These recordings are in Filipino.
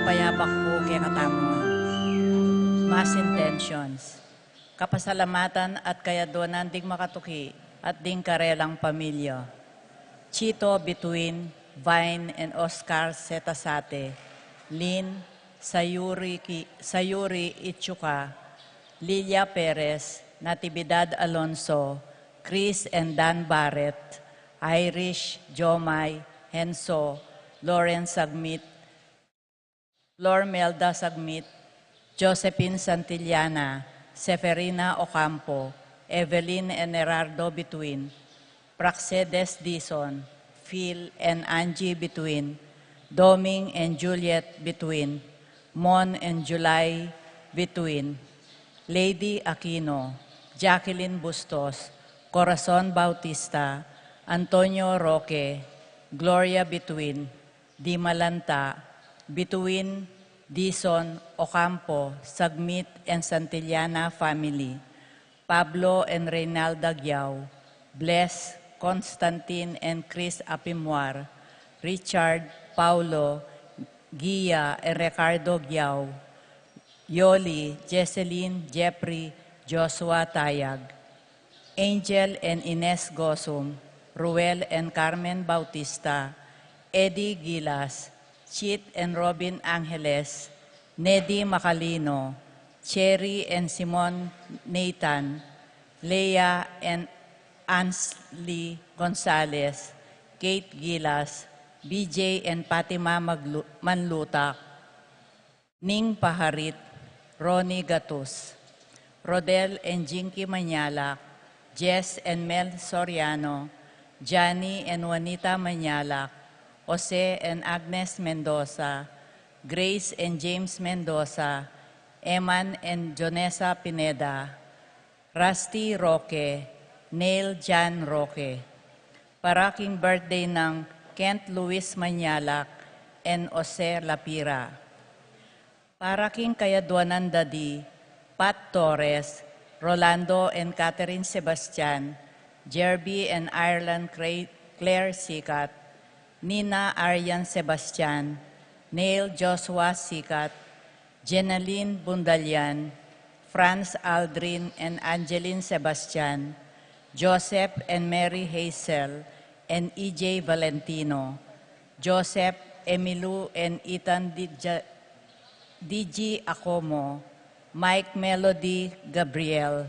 payapak po kay katamuan. Mass intentions. Kapasalamatan at kayadonan ding makatuki at ding karelang pamilya. Chito between Vine and Oscar Setasate, Lynn Sayuri Ichuka, Lilia Perez, Natividad Alonso, Chris and Dan Barrett, Irish, Jomay, Henso, Lauren Sagmit, Lormelda Sagmit, Josephine Santillana, Seferina Ocampo, Evelyn and Gerardo Between, Praxedes Dizon, Phil and Angie Between, Doming and Juliet Between, Mon and July Between, Lady Aquino, Jacqueline Bustos, Corazon Bautista, Antonio Roque, Gloria Between, Di Malanta, Between, Dizon, Ocampo, Sagmit and Santillana family, Pablo and Reynalda Gyao, Bless, Constantine and Chris Apimwar, Richard, Paulo, Gia and Ricardo Gyao, Yoli, Jesseline, Jeffrey, Joshua Tayag, Angel and Ines Gosum, Ruel and Carmen Bautista, Eddie Gilas, Chit and Robin Angeles, Neddy Macalino, Cherry and Simon Nathan, Leah and Ansley Gonzalez, Kate Gilas, BJ and Fatima Manlutak, Ning Paharit, Ronnie Gatus, Rodel and Jinky Manyalak, Jess and Mel Soriano, Johnny and Juanita Manyalak, Jose and Agnes Mendoza, Grace and James Mendoza, Eman and Jonesa Pineda, Rusty Roque, Neil Jan Roque. Paraking birthday ng Kent Luis Manyalak and Jose Lapira. Paraking kayaduanan dadi, Pat Torres, Rolando and Catherine Sebastian, Jerby and Ireland Claire Sikat, Nina Aryan Sebastian, Neil Joshua Sikat, Jenaline Bundalian, Franz Aldrin and Angeline Sebastian, Joseph and Mary Hazel and EJ Valentino, Joseph, Emilu and Ethan DG Acomo, Mike Melody Gabriel,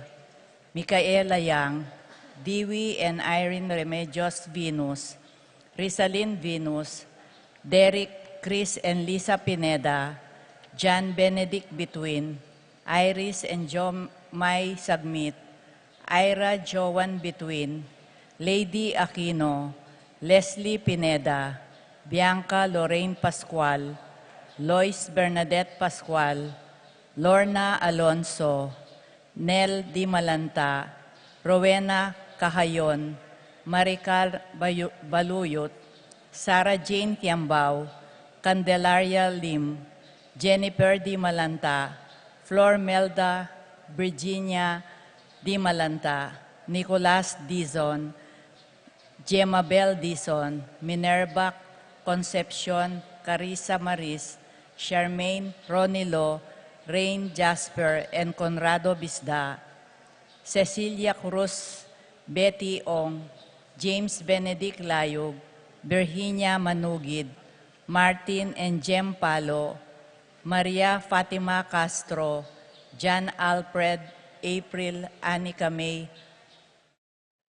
Micaela Yang, Dewey and Irene Remedios Venus, Rizalyn Venus, Derek, Chris and Lisa Pineda, John Benedict Between, Iris and John Mai Sagmit, Ira Joan Between, Lady Aquino, Leslie Pineda, Bianca Lorraine Pascual, Lois Bernadette Pascual, Lorna Alonso, Nel Di Malanta, Rowena Cahayon, Maricar Baluyot, Sarah Jane Tiambao, Candelaria Lim, Jennifer Di Malanta, Flor Melda Virginia Di Malanta, Nicolas Dizon, Gemabel Dizon, Minerva Concepcion, Carissa Maris, Charmaine Ronilo, Rain Jasper, and Conrado Bisda, Cecilia Cruz, Betty Ong, James Benedict Layog, Virginia Manugid, Martin and Jem Palo, Maria Fatima Castro, John Alfred, April Anika May,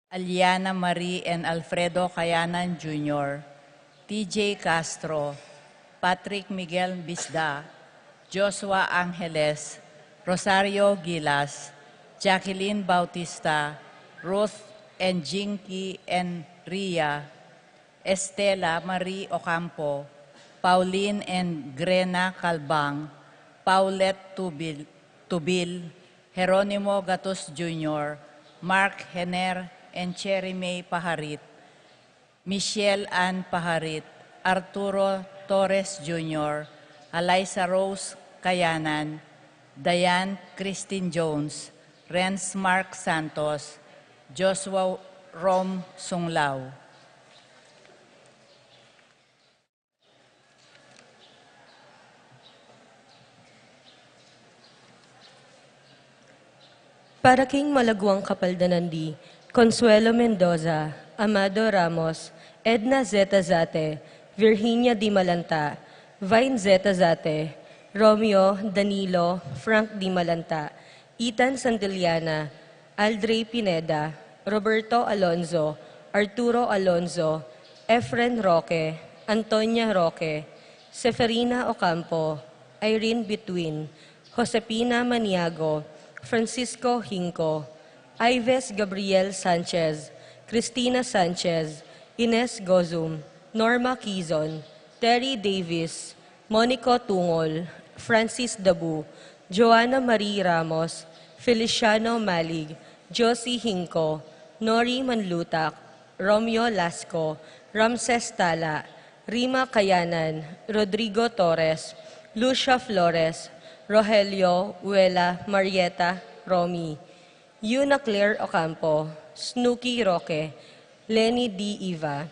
Aliana Marie and Alfredo Cayanan Jr., TJ Castro, Patrick Miguel Bisda, Joshua Angeles, Rosario Gilas, Jacqueline Bautista, Ruth and Jinky and Ria, Estela Marie Ocampo, Pauline and Grena Calbang, Paulette Tubil, Jeronimo Gatos Jr., Mark Henner and Cherry May Paharit, Michelle Ann Paharit, Arturo Torres Jr., Eliza Rose Cayanan, Diane Christine Jones, Renz Mark Santos, Joshua Rom Sunglao. Para King Malaguang Kapaldanandi, Consuelo Mendoza, Amado Ramos, Edna Zeta Zate, Virginia Di Malanta, Vine Zeta Zate, Romeo Danilo Frank Di Malanta, Ethan Santillana, Aldrey Pineda, Roberto Alonzo, Arturo Alonzo, Efren Roque, Antonia Roque, Seferina Ocampo, Irene Between, Josepina Maniago, Francisco Hinco, Ives Gabriel Sanchez, Cristina Sanchez, Ines Gozum, Norma Quizon, Terry Davis, Monico Tungol, Francis Dabu, Joanna Marie Ramos, Feliciano Malig, Josie Hinco, Nori Manlutak, Romeo Lasco, Ramses Tala, Rima Kayanan, Rodrigo Torres, Lucia Flores, Rogelio Uela Marieta Romy, Yuna Claire Ocampo, Snooky Roque, Lenny D. Iva.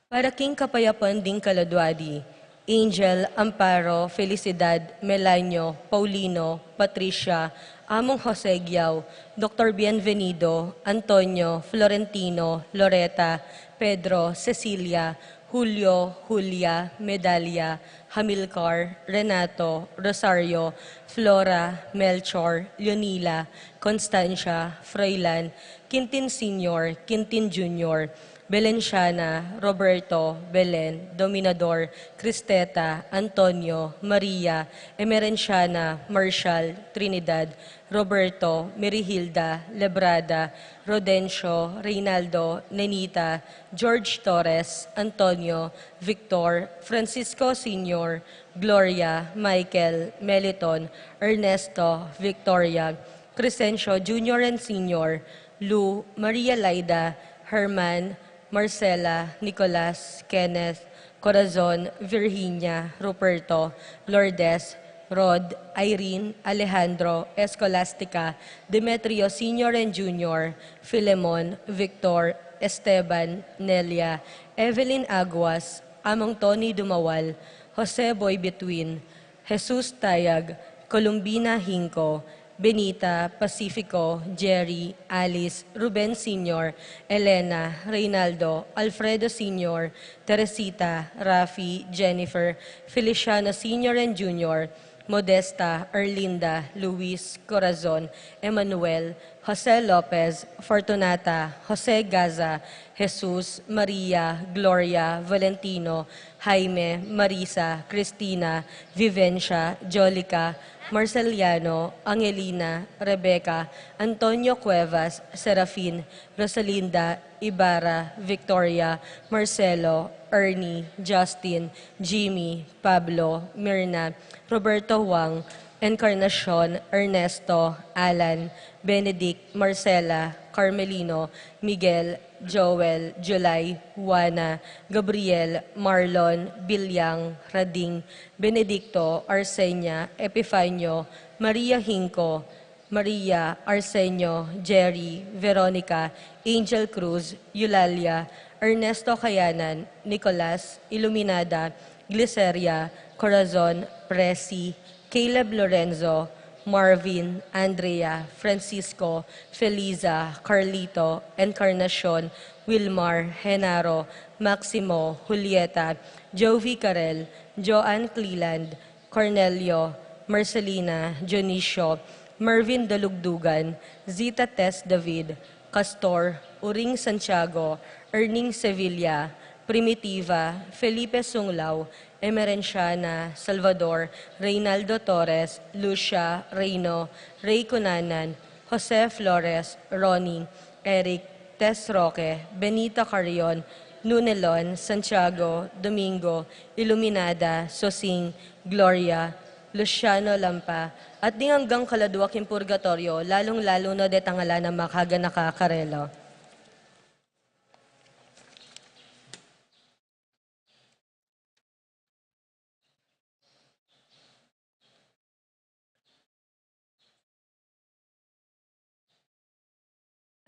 Para King Kapayapan Ding Kaladwadi, Angel, Amparo, Felicidad, Melanio, Paulino, Patricia, Among Jose Giao, Dr. Bienvenido, Antonio, Florentino, Loreta, Pedro, Cecilia, Julio, Julia, Medalia, Hamilcar, Renato, Rosario, Flora, Melchor, Leonila, Constancia, Froilan, Quintin Sr., Quintin Jr., Belenciana, Roberto, Belen, Dominador, Cristeta, Antonio, Maria, Emerenciana, Marshall, Trinidad, Roberto, Merihilda, Lebrada, Rodencio, Reynaldo, Nenita, George Torres, Antonio, Victor, Francisco Sr., Gloria, Michael, Meliton, Ernesto, Victoria, Crescencio Jr. and Sr., Lou, Maria Laida, Herman, Marcela, Nicolas, Kenneth, Corazon, Virginia, Ruperto, Lourdes, Rod, Irene, Alejandro, Escolastica, Demetrio Sr. and Jr., Filemon, Victor, Esteban, Nelia, Evelyn Aguas, Amang Tony Dumawal, Jose Boy Between, Jesus Tayag, Columbina Hinco, Benita, Pacifico, Jerry, Alice, Ruben Sr., Elena, Reynaldo, Alfredo Sr., Teresita, Rafi, Jennifer, Feliciano Sr. and Jr., Modesta, Erlinda, Luis, Corazon, Emmanuel, Jose Lopez, Fortunata, Jose Gaza, Jesus, Maria, Gloria, Valentino, Jaime, Marisa, Cristina, Vivencia, Jolica, Marceliano, Angelina, Rebecca, Antonio Cuevas, Serafin, Rosalinda, Ibarra, Victoria, Marcelo, Ernie, Justin, Jimmy, Pablo, Mirna, Roberto Huang, Encarnacion, Ernesto, Alan, Benedict, Marcela, Carmelino, Miguel, Joel, July, Juana, Gabriel, Marlon, Bilyang, Rading, Benedicto, Arsenia, Epifanio, Maria Hinco, Maria, Arsenio, Jerry, Veronica, Angel Cruz, Eulalia, Ernesto Kayanan, Nicolas, Iluminada, Gliceria, Corazon, Presi, Caleb Lorenzo, Marvin, Andrea, Francisco, Feliza, Carlito, Encarnacion, Wilmar, Genaro, Maximo, Julieta, Jovi Carel, Joanne Cleland, Cornelio, Marcelina, Dionisio, Mervin Dalugdugan, Zita Tess David, Castor, Uring Santiago, Erning Sevilla, Primitiva, Felipe Sunglao, Emerenciana, Salvador, Reynaldo Torres, Lucia, Reyno, Ray Cunanan, Jose Flores, Ronnie, Eric, Tess Roque, Benita Carrion, Nunelon, Santiago, Domingo, Iluminada, Sosing, Gloria, Luciano Lampa, at di hanggang Kaladuaking Purgatorio, lalong-lalo na detangala ng makaga nakakarelo.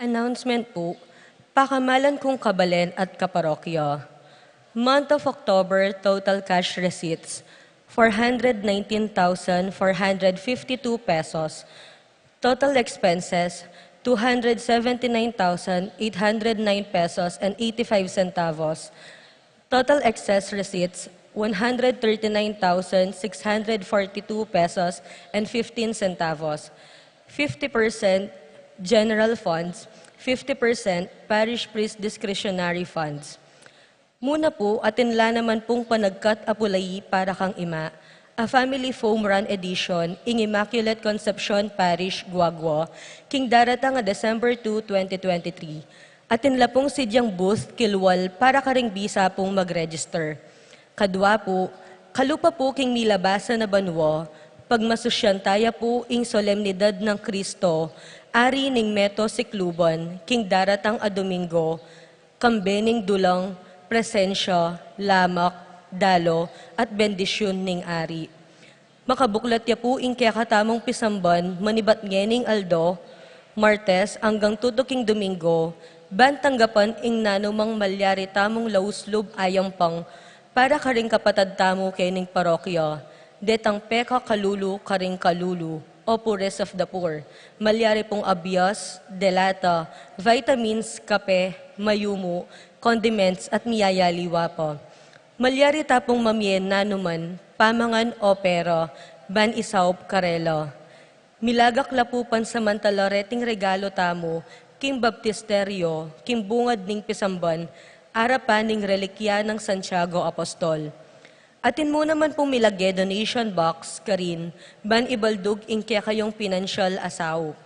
Announcement po, pakamalan kong kabalen at kaparokyo. Month of October, total cash receipts, 419,452 pesos. Total expenses, 279,809 pesos and 85 centavos. Total excess receipts, 139,642 pesos and 15 centavos. 50% general funds, 50% parish priest discretionary funds. Muna po, atinla naman pong panagkat apulay para kang ima, a family foam run edition ing Immaculate Conception Parish, Guagua, king darata nga December 2, 2023. Atinla pong sidyang booth kilwal para karing bisa pong mag-register. Kadwa po, kalupa po king nilabasa na banwa, pagmasusyantaya po ing solemnidad ng Kristo, ari ning Meto Sikluban, king daratang a Domingo, kambening dulang, presensya, lamak, dalo, at bendisyon ning ari. Makabuklat ya po ing kaya katamong pisamban, manibat ngening Aldo, Martes hanggang tutuking Domingo, bantanggapan ing nanumang malyari tamong lauslob ayang pang, para karing kapatad tamo kening parokya, detang peka kalulu karing kalulu, o poorest of the poor, malyari pong abias, delata, vitamins, kape, mayumo, condiments at miyayaliwa pa. Malyari tapong mamien na numan, pamangan o pero, ban isaw karelo. Milagak lapupan samantala reting regalo tamo, kim baptisteryo, kim bungad ning pisamban, arapan ning relikya ng Santiago Apostol. Atin mo naman pong milagye donation box karin, ban ibaldug ing kaya kayong financial asaw.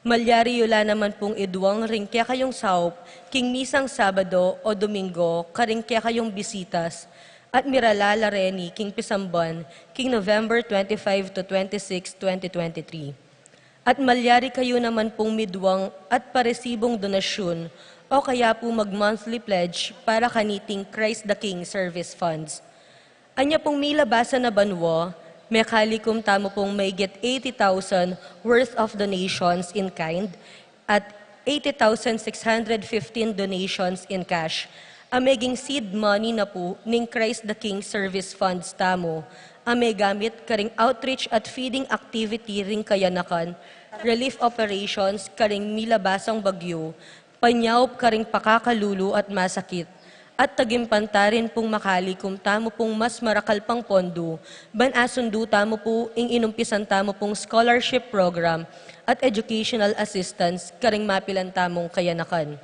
Malyari yula naman pong idwang ring kaya kayong saup, king misang Sabado o Domingo, karing kaya kayong bisitas, at miralala reni king pisamban, king November 25 to 26, 2023. At malyari kayo naman pong midwang at paresibong donasyon, o kaya po mag-monthly pledge para kaniting Christ the King Service Funds. Anya pong milabasa na banwa, mekalikum tamo pong may get 80,000 worth of donations in kind at 80,615 donations in cash. Ameging seed money na po ning Christ the King Service Funds tamo. Ame gamit karing outreach at feeding activity ring kayanakan, relief operations karing milabasang bagyo, panyaw karing pakakalulu at masakit, at tagimpantarin pong makali kung tamo pong mas marakal pang pondo, ban asundo tamo po ing inumpisan tamo pong scholarship program at educational assistance karing mapilan tamong kayanakan.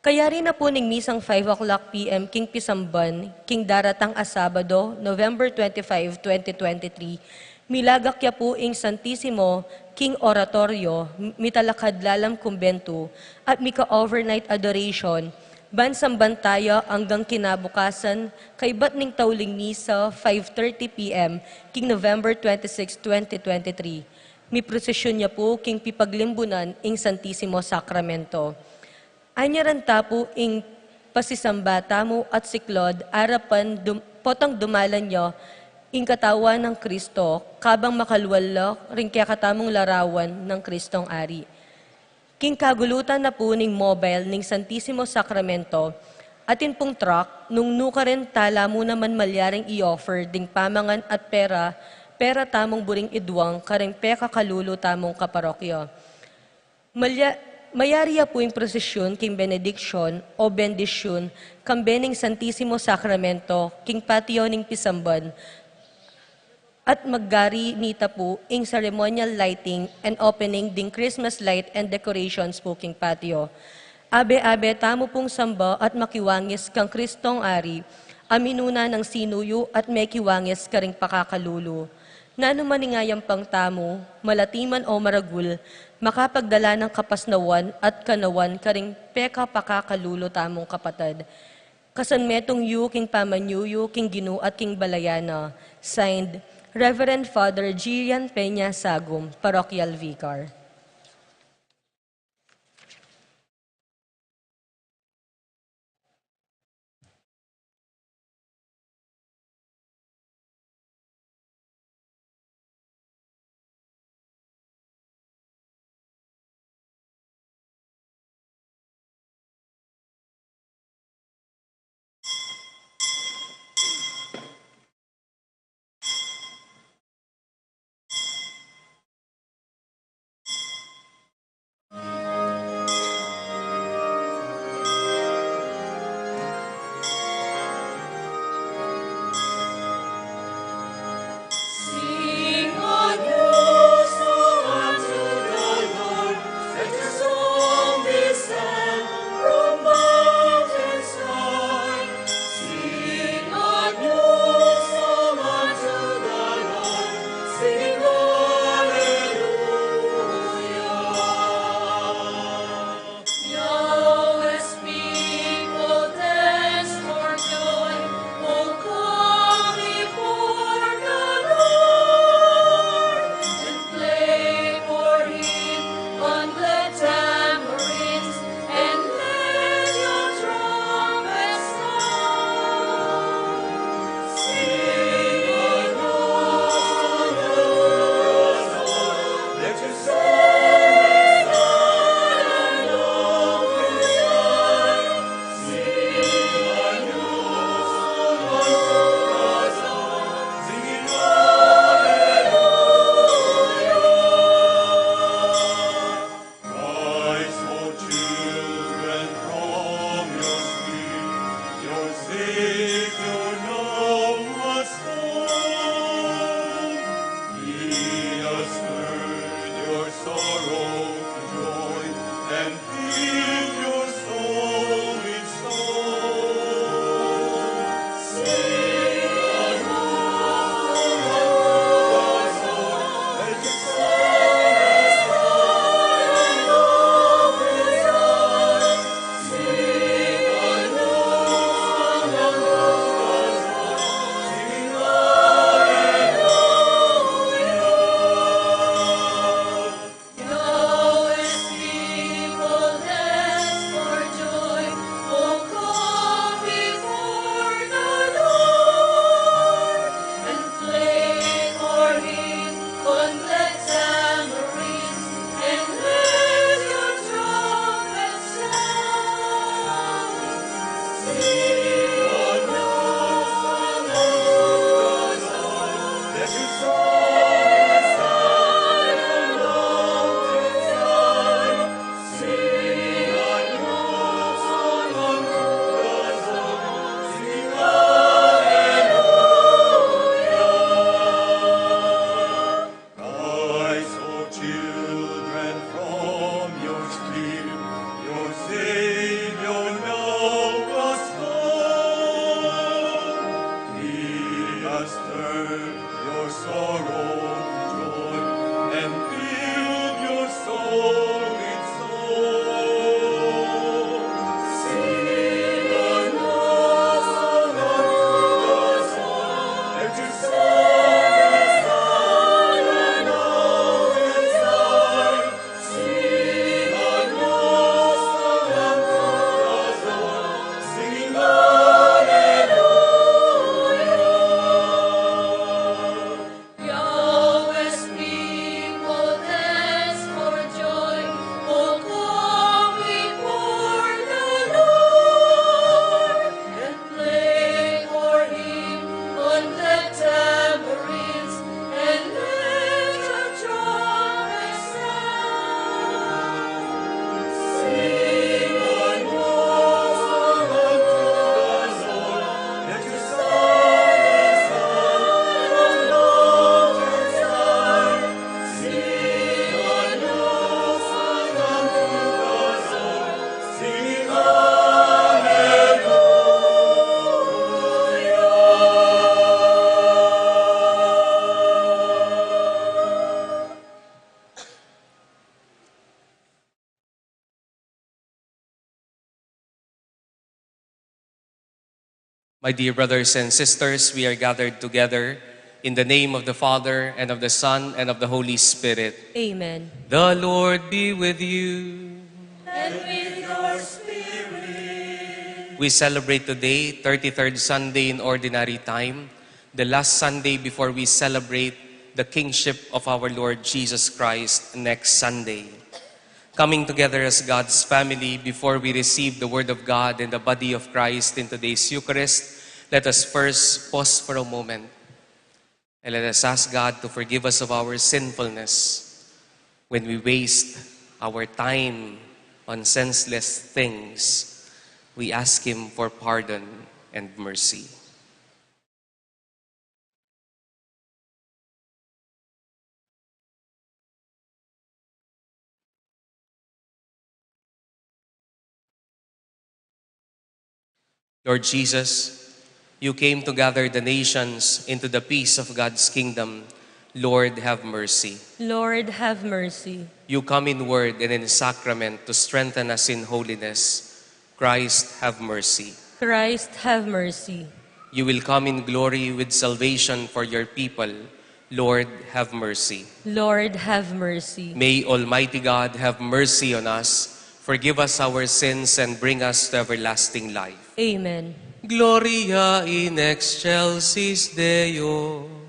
Kaya rin na po ning misang 5 o'clock p.m. king pisamban, king daratang Sabado, November 25, 2023, milagak ya po ing Santissimo, king oratorio, mitalakad lalam kumbento, at mika-overnight adoration, bansang bantaya hanggang kinabukasan kay Batning Tauling Misa 5:30 p.m. king November 26, 2023. Mi prosesyon niya po king pipaglimbunan ing Santissimo Sacramento. Anyaran tapo ing pasisambata mo at siklod arapan potang dumalan niyo ing katawan ng Kristo kabang makalwalo ring kaya katamong larawan ng Kristong Ari. King kagulutan na po ning mobile ning Santissimo Sacramento, atin pong truck, nung nuka rin tala mo naman malyaring i-offer ding pamangan at pera tamong buring idwang, karing peka kalulo tamong kaparokyo. Mayariya po yung prosesyon, king benediction o bendisyon, kambening Santissimo Sacramento, king patio ning pisamban, at maggari nita po ing ceremonial lighting and opening ding Christmas light and decorations po king patio. Abe-abe tamo pong samba at makiwangis kang Kristong Ari, aminuna ng sinuyo at may kiwangis karing pakakalulo. Nano maningayang pang tamo, malatiman o maragul, makapagdala ng kapasnawan at kanawan karing peka pakakalulo tamong kapatid. Kasanmetong yu king pamanyuyo, king ginu at king balayana. Signed, Reverend Father Gillian Peña Sagum, Parochial Vicar. My dear brothers and sisters, we are gathered together in the name of the Father, and of the Son, and of the Holy Spirit. Amen. The Lord be with you. And with your spirit. We celebrate today, 33rd Sunday in Ordinary Time, the last Sunday before we celebrate the kingship of our Lord Jesus Christ next Sunday. Coming together as God's family before we receive the Word of God and the body of Christ in today's Eucharist, let us first pause for a moment and let us ask God to forgive us of our sinfulness when we waste our time on senseless things. We ask Him for pardon and mercy. Lord Jesus, you came to gather the nations into the peace of God's kingdom. Lord, have mercy. Lord, have mercy. You come in word and in sacrament to strengthen us in holiness. Christ, have mercy. Christ, have mercy. You will come in glory with salvation for your people. Lord, have mercy. Lord, have mercy. May Almighty God have mercy on us, forgive us our sins, and bring us to everlasting life. Amen. Gloria in excelsis Deo.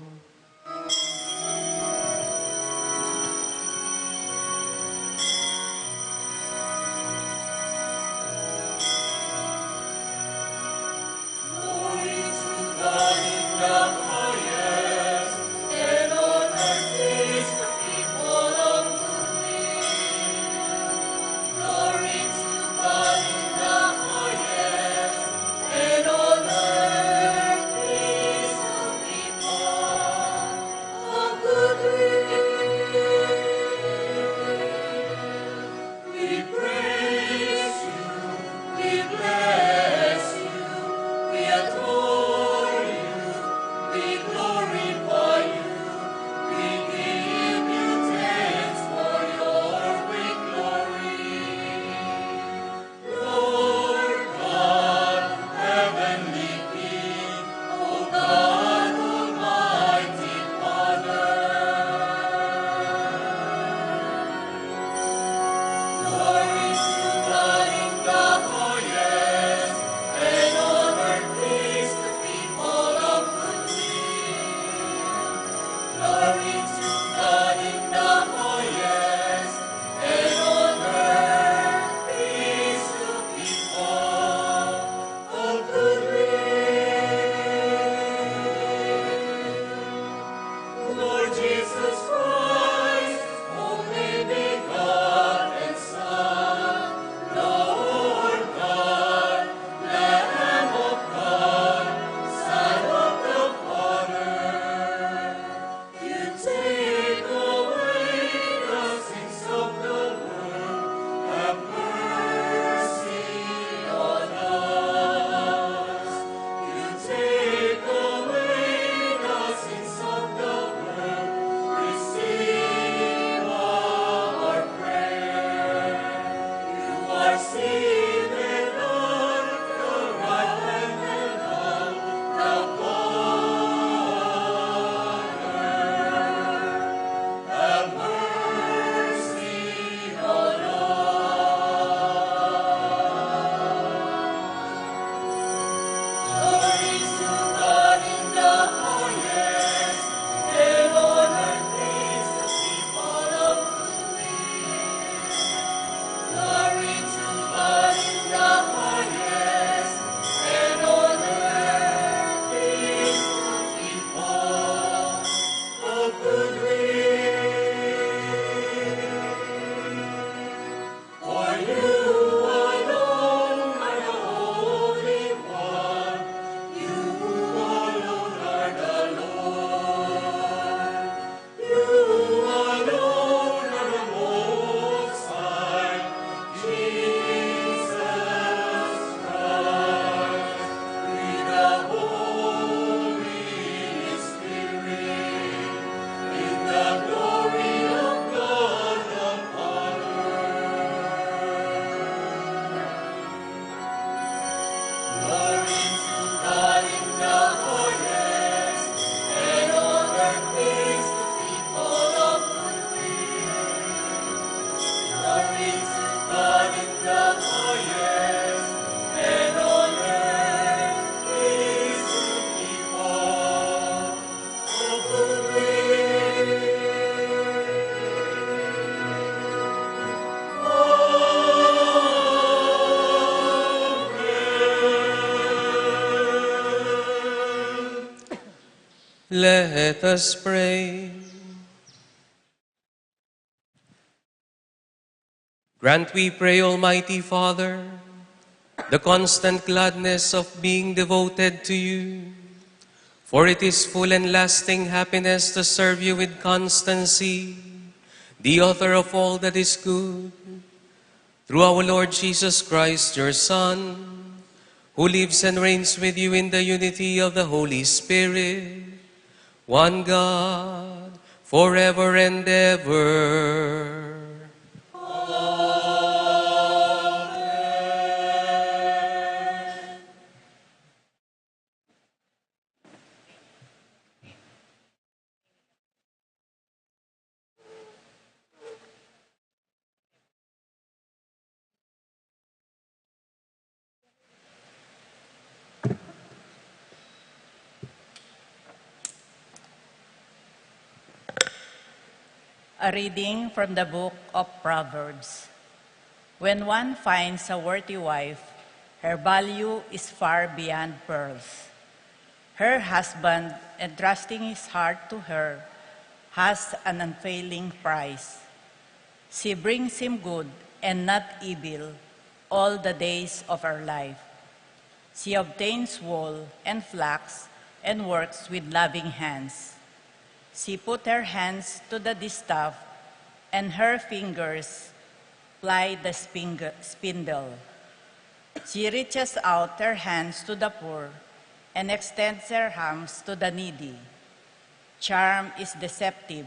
Let us pray. Grant, we pray, Almighty Father, the constant gladness of being devoted to you. For it is full and lasting happiness to serve you with constancy, the author of all that is good. Through our Lord Jesus Christ, your Son, who lives and reigns with you in the unity of the Holy Spirit, one God, forever and ever. A reading from the book of Proverbs. When one finds a worthy wife, her value is far beyond pearls. Her husband, entrusting his heart to her, has an unfailing price. She brings him good and not evil all the days of her life. She obtains wool and flax and works with loving hands. She put her hands to the distaff, and her fingers ply the spindle. She reaches out her hands to the poor and extends her arms to the needy. Charm is deceptive,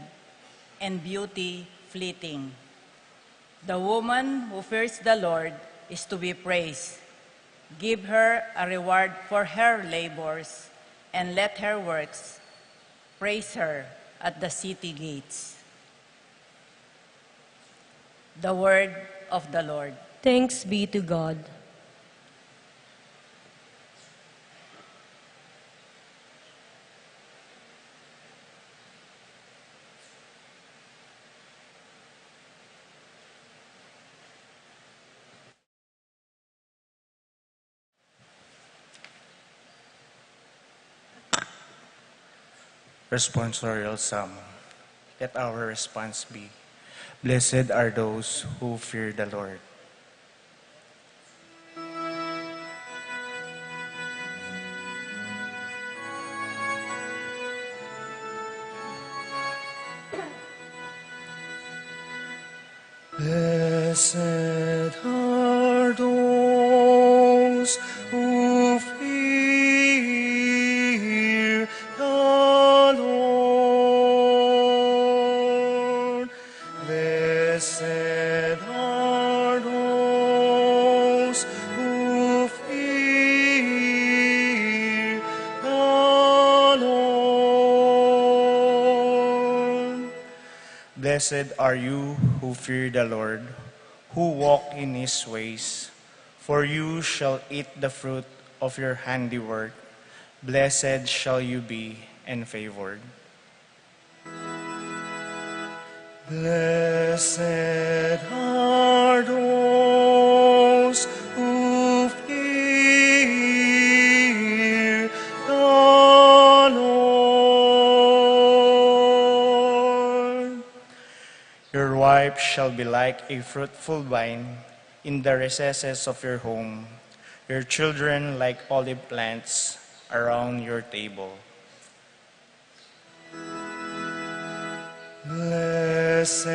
and beauty fleeting. The woman who fears the Lord is to be praised. Give her a reward for her labors, and let her works praise her at the city gates. The word of the Lord. Thanks be to God. Responsorial Psalm. Let our response be, Blessed are those who fear the Lord. Blessed are those who fear the Lord. Blessed are those who fear the Lord. Blessed are you who fear the Lord, who walk in his ways. For you shall eat the fruit of your handiwork. Blessed shall you be and favored. Blessed are those who fear the Lord. Your wife shall be like a fruitful vine in the recesses of your home, your children like olive plants around your table. Blessed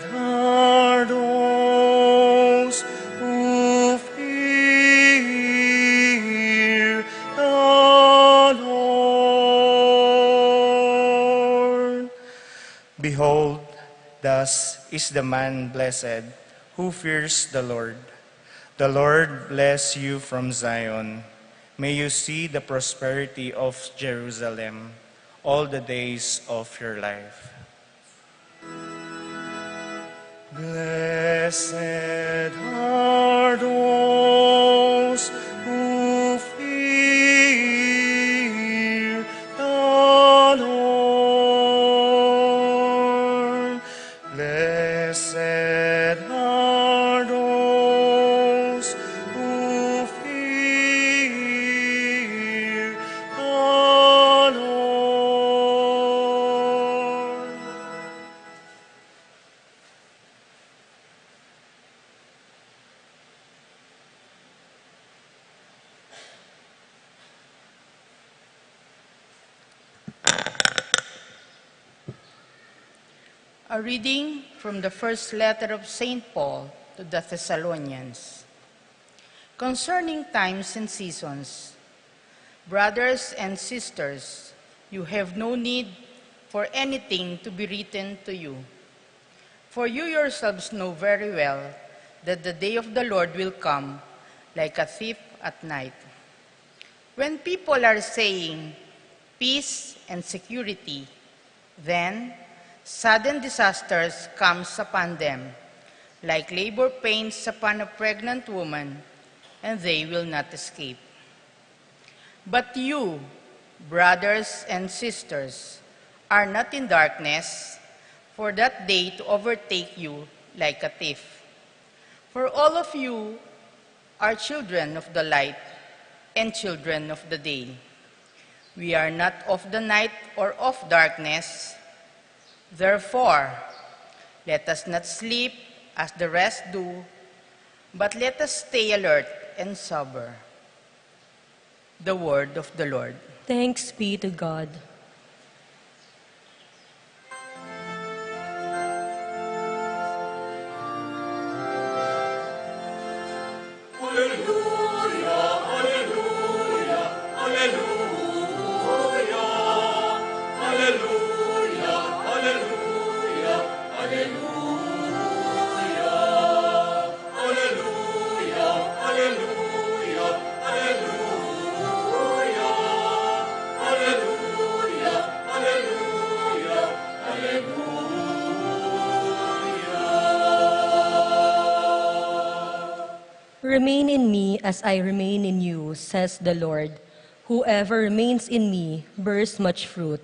are those who fear the Lord. Behold, thus is the man blessed who fears the Lord. The Lord bless you from Zion. May you see the prosperity of Jerusalem all the days of your life. Blessed are those who fear the Lord. Blessed are those who fear the Lord. A reading from the first letter of St. Paul to the Thessalonians. Concerning times and seasons, brothers and sisters, you have no need for anything to be written to you. For you yourselves know very well that the day of the Lord will come like a thief at night. When people are saying peace and security, then sudden disasters comes upon them, like labor pains upon a pregnant woman, and they will not escape. But you, brothers and sisters, are not in darkness, for that day to overtake you like a thief. For all of you are children of the light and children of the day. We are not of the night or of darkness. Therefore, let us not sleep as the rest do, but let us stay alert and sober. The word of the Lord. Thanks be to God. Remain in me as I remain in you, says the Lord. Whoever remains in me bears much fruit.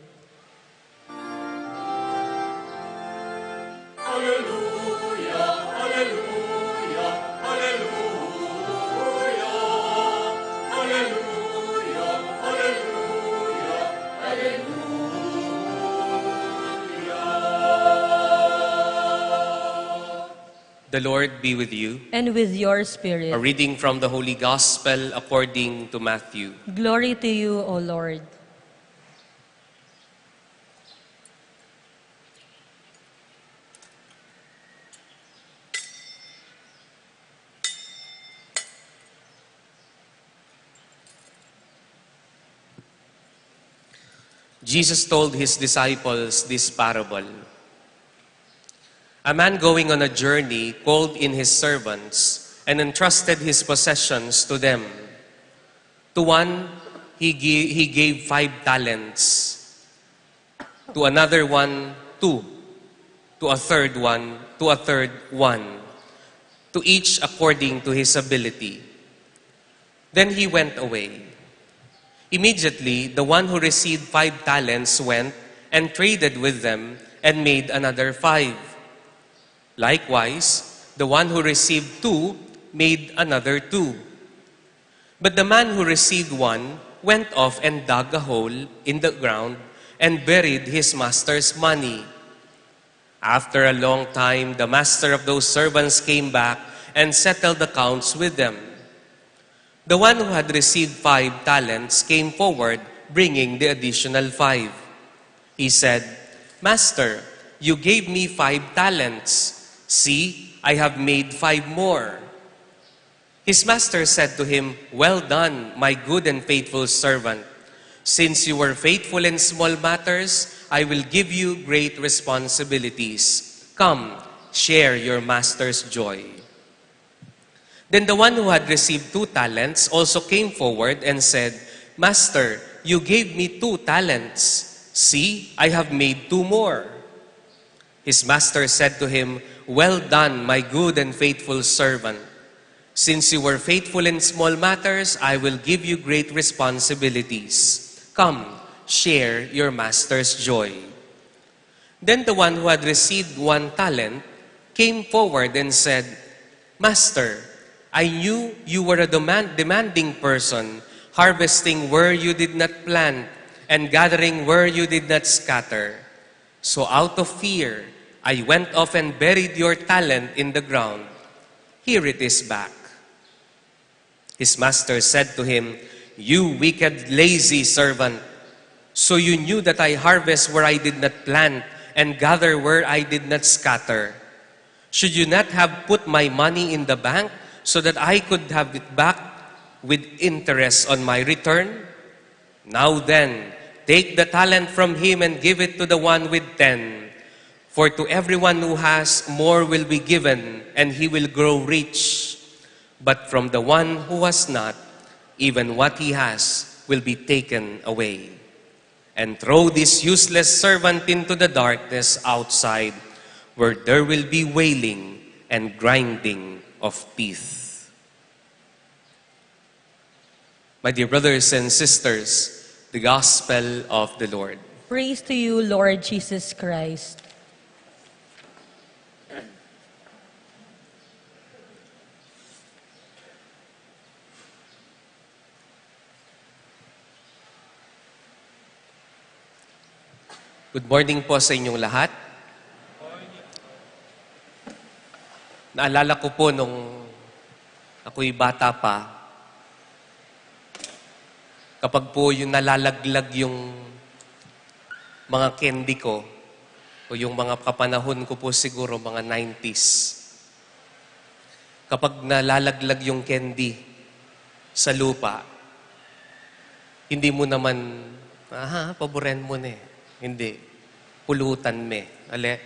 The Lord be with you. And with your spirit. A reading from the Holy Gospel according to Matthew. Glory to you, O Lord. Jesus told his disciples this parable. A man going on a journey called in his servants and entrusted his possessions to them. To one, he gave 5 talents. To another one, 2. To a third one, 1. To each according to his ability. Then he went away. Immediately, the one who received 5 talents went and traded with them and made another 5. Likewise, the one who received 2 made another 2. But the man who received 1 went off and dug a hole in the ground and buried his master's money. After a long time, the master of those servants came back and settled accounts with them. The one who had received 5 talents came forward, bringing the additional 5. He said, "Master, you gave me 5 talents. See, I have made 5 more." His master said to him, "Well done, my good and faithful servant. Since you were faithful in small matters, I will give you great responsibilities. Come, share your master's joy." Then the one who had received 2 talents also came forward and said, "Master, you gave me 2 talents. See, I have made 2 more." His master said to him, "Well done, my good and faithful servant. Since you were faithful in small matters, I will give you great responsibilities. Come, share your master's joy." Then the one who had received 1 talent came forward and said, "Master, I knew you were a demanding person, harvesting where you did not plant and gathering where you did not scatter. So out of fear, I went off and buried your talent in the ground. Here it is back." His master said to him, "You wicked, lazy servant. So you knew that I harvest where I did not plant and gather where I did not scatter? Should you not have put my money in the bank so that I could have it back with interest on my return? Now then, take the talent from him and give it to the one with 10. For to everyone who has, more will be given, and he will grow rich. But from the one who has not, even what he has will be taken away. And throw this useless servant into the darkness outside, where there will be wailing and grinding of teeth. My dear brothers and sisters, the Gospel of the Lord. Praise to you, Lord Jesus Christ. Good morning po sa inyong lahat. Naalala ko po nung ako'y bata pa, kapag po yung nalalaglag yung mga candy ko, o yung mga kapanahon ko po siguro, mga 90s, kapag nalalaglag yung candy sa lupa, hindi mo naman, paboren mo na eh. Hindi. Pulutan me. Ale?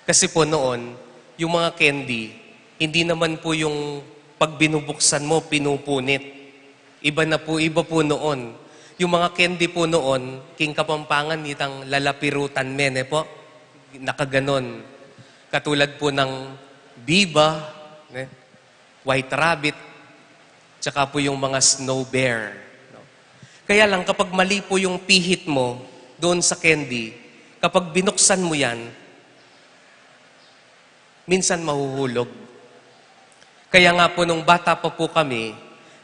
Kasi po noon, yung mga candy, hindi naman po yung pag binubuksan mo, pinupunit. Iba po noon. Yung mga candy po noon, King Kapampangan, itang lalapirutan men, po, nakaganon. Katulad po ng Biba, White Rabbit, tsaka po yung mga Snow Bear. No? Kaya lang, kapag mali po yung pihit mo doon sa candy, kapag binuksan mo yan, minsan mahuhulog. Kaya nga po nung bata pa po kami,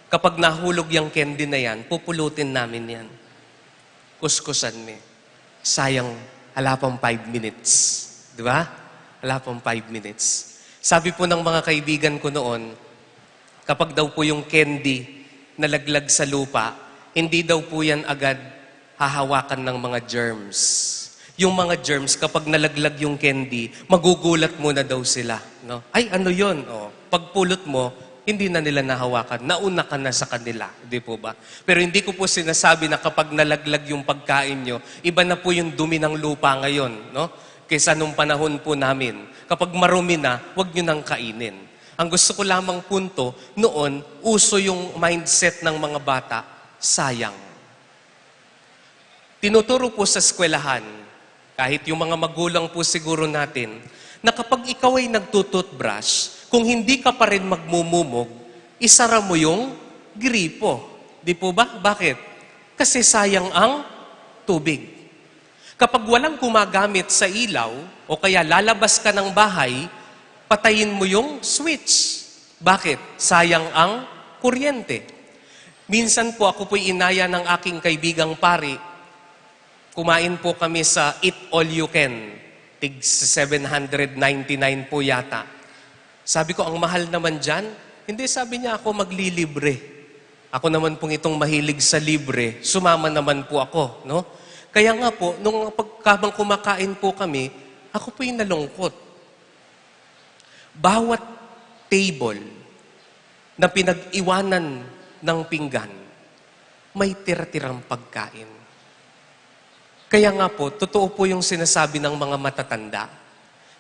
kapag nahulog yung candy na yan, pupulutin namin yan. Kuskusan me. Sayang, hala pang 5 minutes. Di ba? Hala pang 5 minutes. Sabi po ng mga kaibigan ko noon, kapag daw po yung candy nalaglag sa lupa, hindi daw po yan agad hahawakan ng mga germs. Yung mga germs, kapag nalaglag yung candy, magugulat muna daw sila. No? Ay, ano yun? Oh, pagpulot mo, hindi na nila nahawakan. Nauna ka na sa kanila. Di po ba? Pero hindi ko po sinasabi na kapag nalaglag yung pagkain nyo, iba na po yung dumi ng lupa ngayon. No? Kaysa nung panahon po namin. Kapag marumi na, huwag nyo nang kainin. Ang gusto ko lamang punto, noon, uso yung mindset ng mga bata, sayang. Tinuturo po sa eskwelahan, kahit yung mga magulang po siguro natin, na kapag ikaw ay nagtututbrush, kung hindi ka pa rin magmumumog, isara mo yung gripo. Di po ba? Bakit? Kasi sayang ang tubig. Kapag walang gumagamit sa ilaw, o kaya lalabas ka ng bahay, patayin mo yung switch. Bakit? Sayang ang kuryente. Minsan po ako po'y inaya ng aking kaibigang pari. Kumain po kami sa Eat All You Can. Tig 799 po yata. Sabi ko, ang mahal naman dyan. Hindi, sabi niya ako maglilibre. Ako naman pong itong mahilig sa libre, sumama naman po ako. No? Kaya nga po, nung pagkabang kumakain po kami, ako po'y nalungkot. Bawat table na pinag-iwanan ng pinggan, may tira-tirang pagkain. Kaya nga po, totoo po yung sinasabi ng mga matatanda.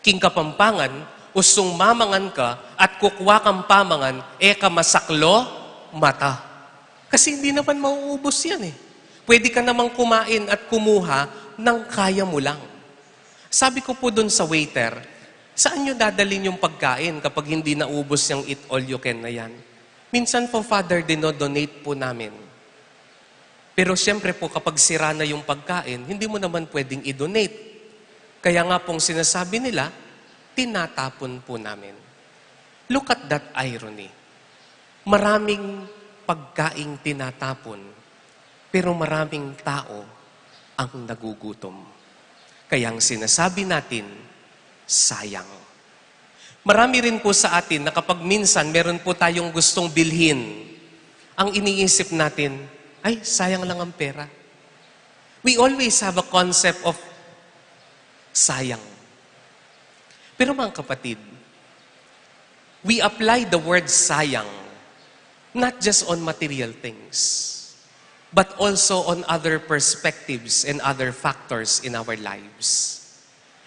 King Kapampangan, usong mamangan ka at kukwa kang pamangan, eka masaklo, mata. Kasi hindi naman mauubos yan eh. Pwede ka namang kumain at kumuha ng kaya mo lang. Sabi ko po dun sa waiter, saan nyo dadalhin yung pagkain kapag hindi naubos yung Eat All You Can na yan? Minsan po, Father, dinodonate po namin. Pero siyempre po, kapag sira na yung pagkain, hindi mo naman pwedeng i-donate. Kaya nga pong sinasabi nila, tinatapon po namin. Look at that irony. Maraming pagkaing tinatapon, pero maraming tao ang nagugutom. Kaya ang sinasabi natin, sayang. Marami rin po sa atin na kapag minsan meron po tayong gustong bilhin, ang iniisip natin, ay, sayang lang ang pera. We always have a concept of Sayang. Pero mga kapatid, we apply the word sayang not just on material things, but also on other perspectives and other factors in our lives.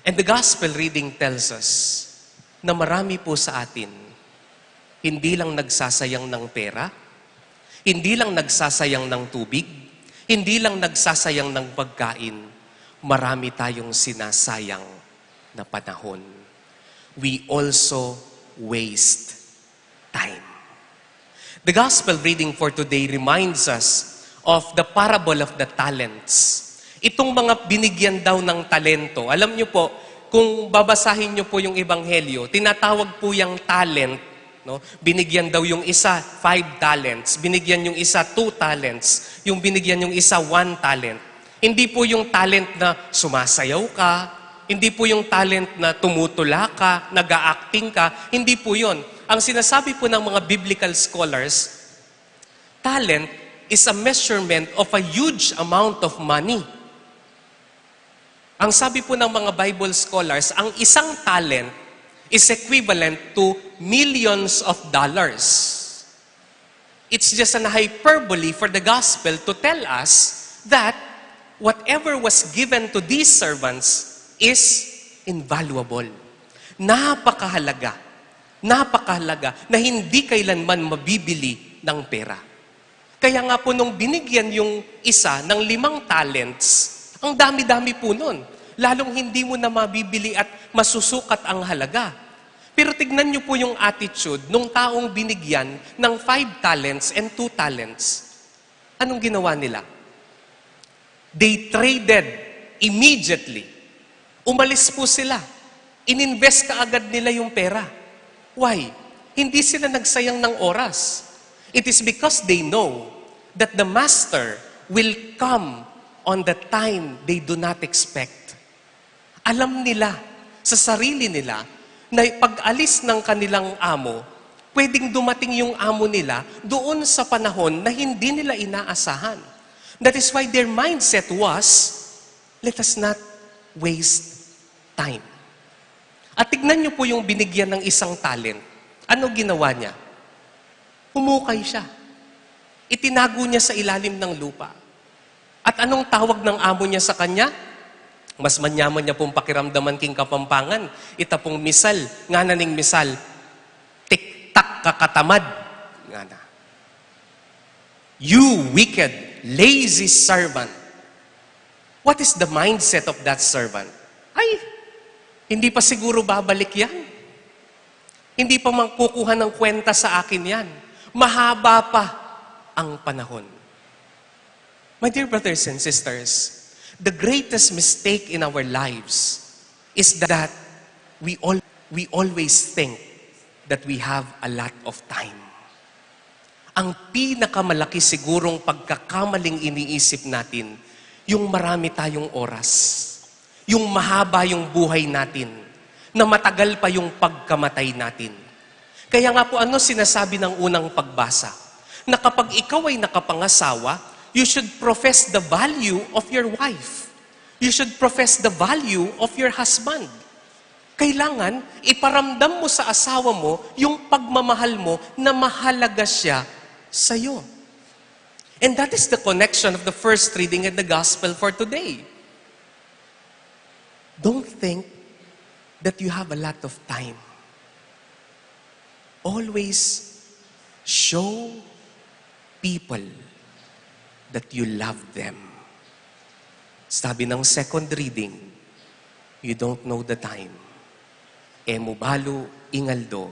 And the gospel reading tells us na marami po sa atin, hindi lang nagsasayang ng pera, hindi lang nagsasayang ng tubig, hindi lang nagsasayang ng pagkain, marami tayong sinasayang na panahon. We also waste time. The gospel reading for today reminds us of the parable of the talents. Itong mga binigyan daw ng talento. Alam niyo po, kung babasahin niyo po yung ebanghelyo, tinatawag po yung talent. No? Binigyan daw yung isa 5 talents, binigyan yung isa 2 talents, yung binigyan yung isa 1 talent. Hindi po yung talent na sumasayaw ka, hindi po yung talent na tumutula ka, nag-a-acting ka, hindi po yun. Ang sinasabi po ng mga biblical scholars, talent is a measurement of a huge amount of money. Ang sabi po ng mga Bible scholars, ang isang talent is equivalent to millions of dollars. It's just an hyperbole for the gospel to tell us that whatever was given to these servants is invaluable. Napakahalaga na hindi kailanman mabibili ng pera. Kaya nga po nung binigyan yung isa ng 5 talents, ang dami-dami po nun. Lalong hindi mo na mabibili at masusukat ang halaga. Pero tignan niyo po yung attitude nung taong binigyan ng 5 talents and 2 talents. Anong ginawa nila? They traded immediately. Umalis po sila. Ininvest kaagad nila yung pera. Why? Hindi sila nagsayang ng oras. It is because they know that the master will come on the time they do not expect. Alam nila sa sarili nila na pag-alis ng kanilang amo, pwedeng dumating yung amo nila doon sa panahon na hindi nila inaasahan. That is why their mindset was, let us not waste time. At tignan niyo po yung binigyan ng isang talent. Ano ginawa niya? Humukay siya. Itinago niya sa ilalim ng lupa. At anong tawag ng amo niya sa kanya? Mas manyaman niya pong pakiramdaman king Kapampangan. Ita pong misal, nga na ning misal, tik-tak kakatamad. Nga na. You wicked, lazy servant. What is the mindset of that servant? Ay, hindi pa siguro babalik yan. Hindi pa magkukuha ng kwenta sa akin yan. Mahaba pa ang panahon. My dear brothers and sisters, the greatest mistake in our lives is that we always think that we have a lot of time. Ang pinakamalaki sigurong pagkakamaling iniisip natin, yung marami tayong oras. Yung mahaba yung buhay natin, na matagal pa yung pagkamatay natin. Kaya nga po ano sinasabi ng unang pagbasa? Na kapag ikaw ay nakapangasawa, you should profess the value of your wife. You should profess the value of your husband. Kailangan iparamdam mo sa asawa mo yung pagmamahal mo na mahalaga siya sa'yo. And that is the connection of the first reading in the gospel for today. Don't think that you have a lot of time. Always show people that you love them. Sabi ng second reading, you don't know the time. Emo balo ingaldo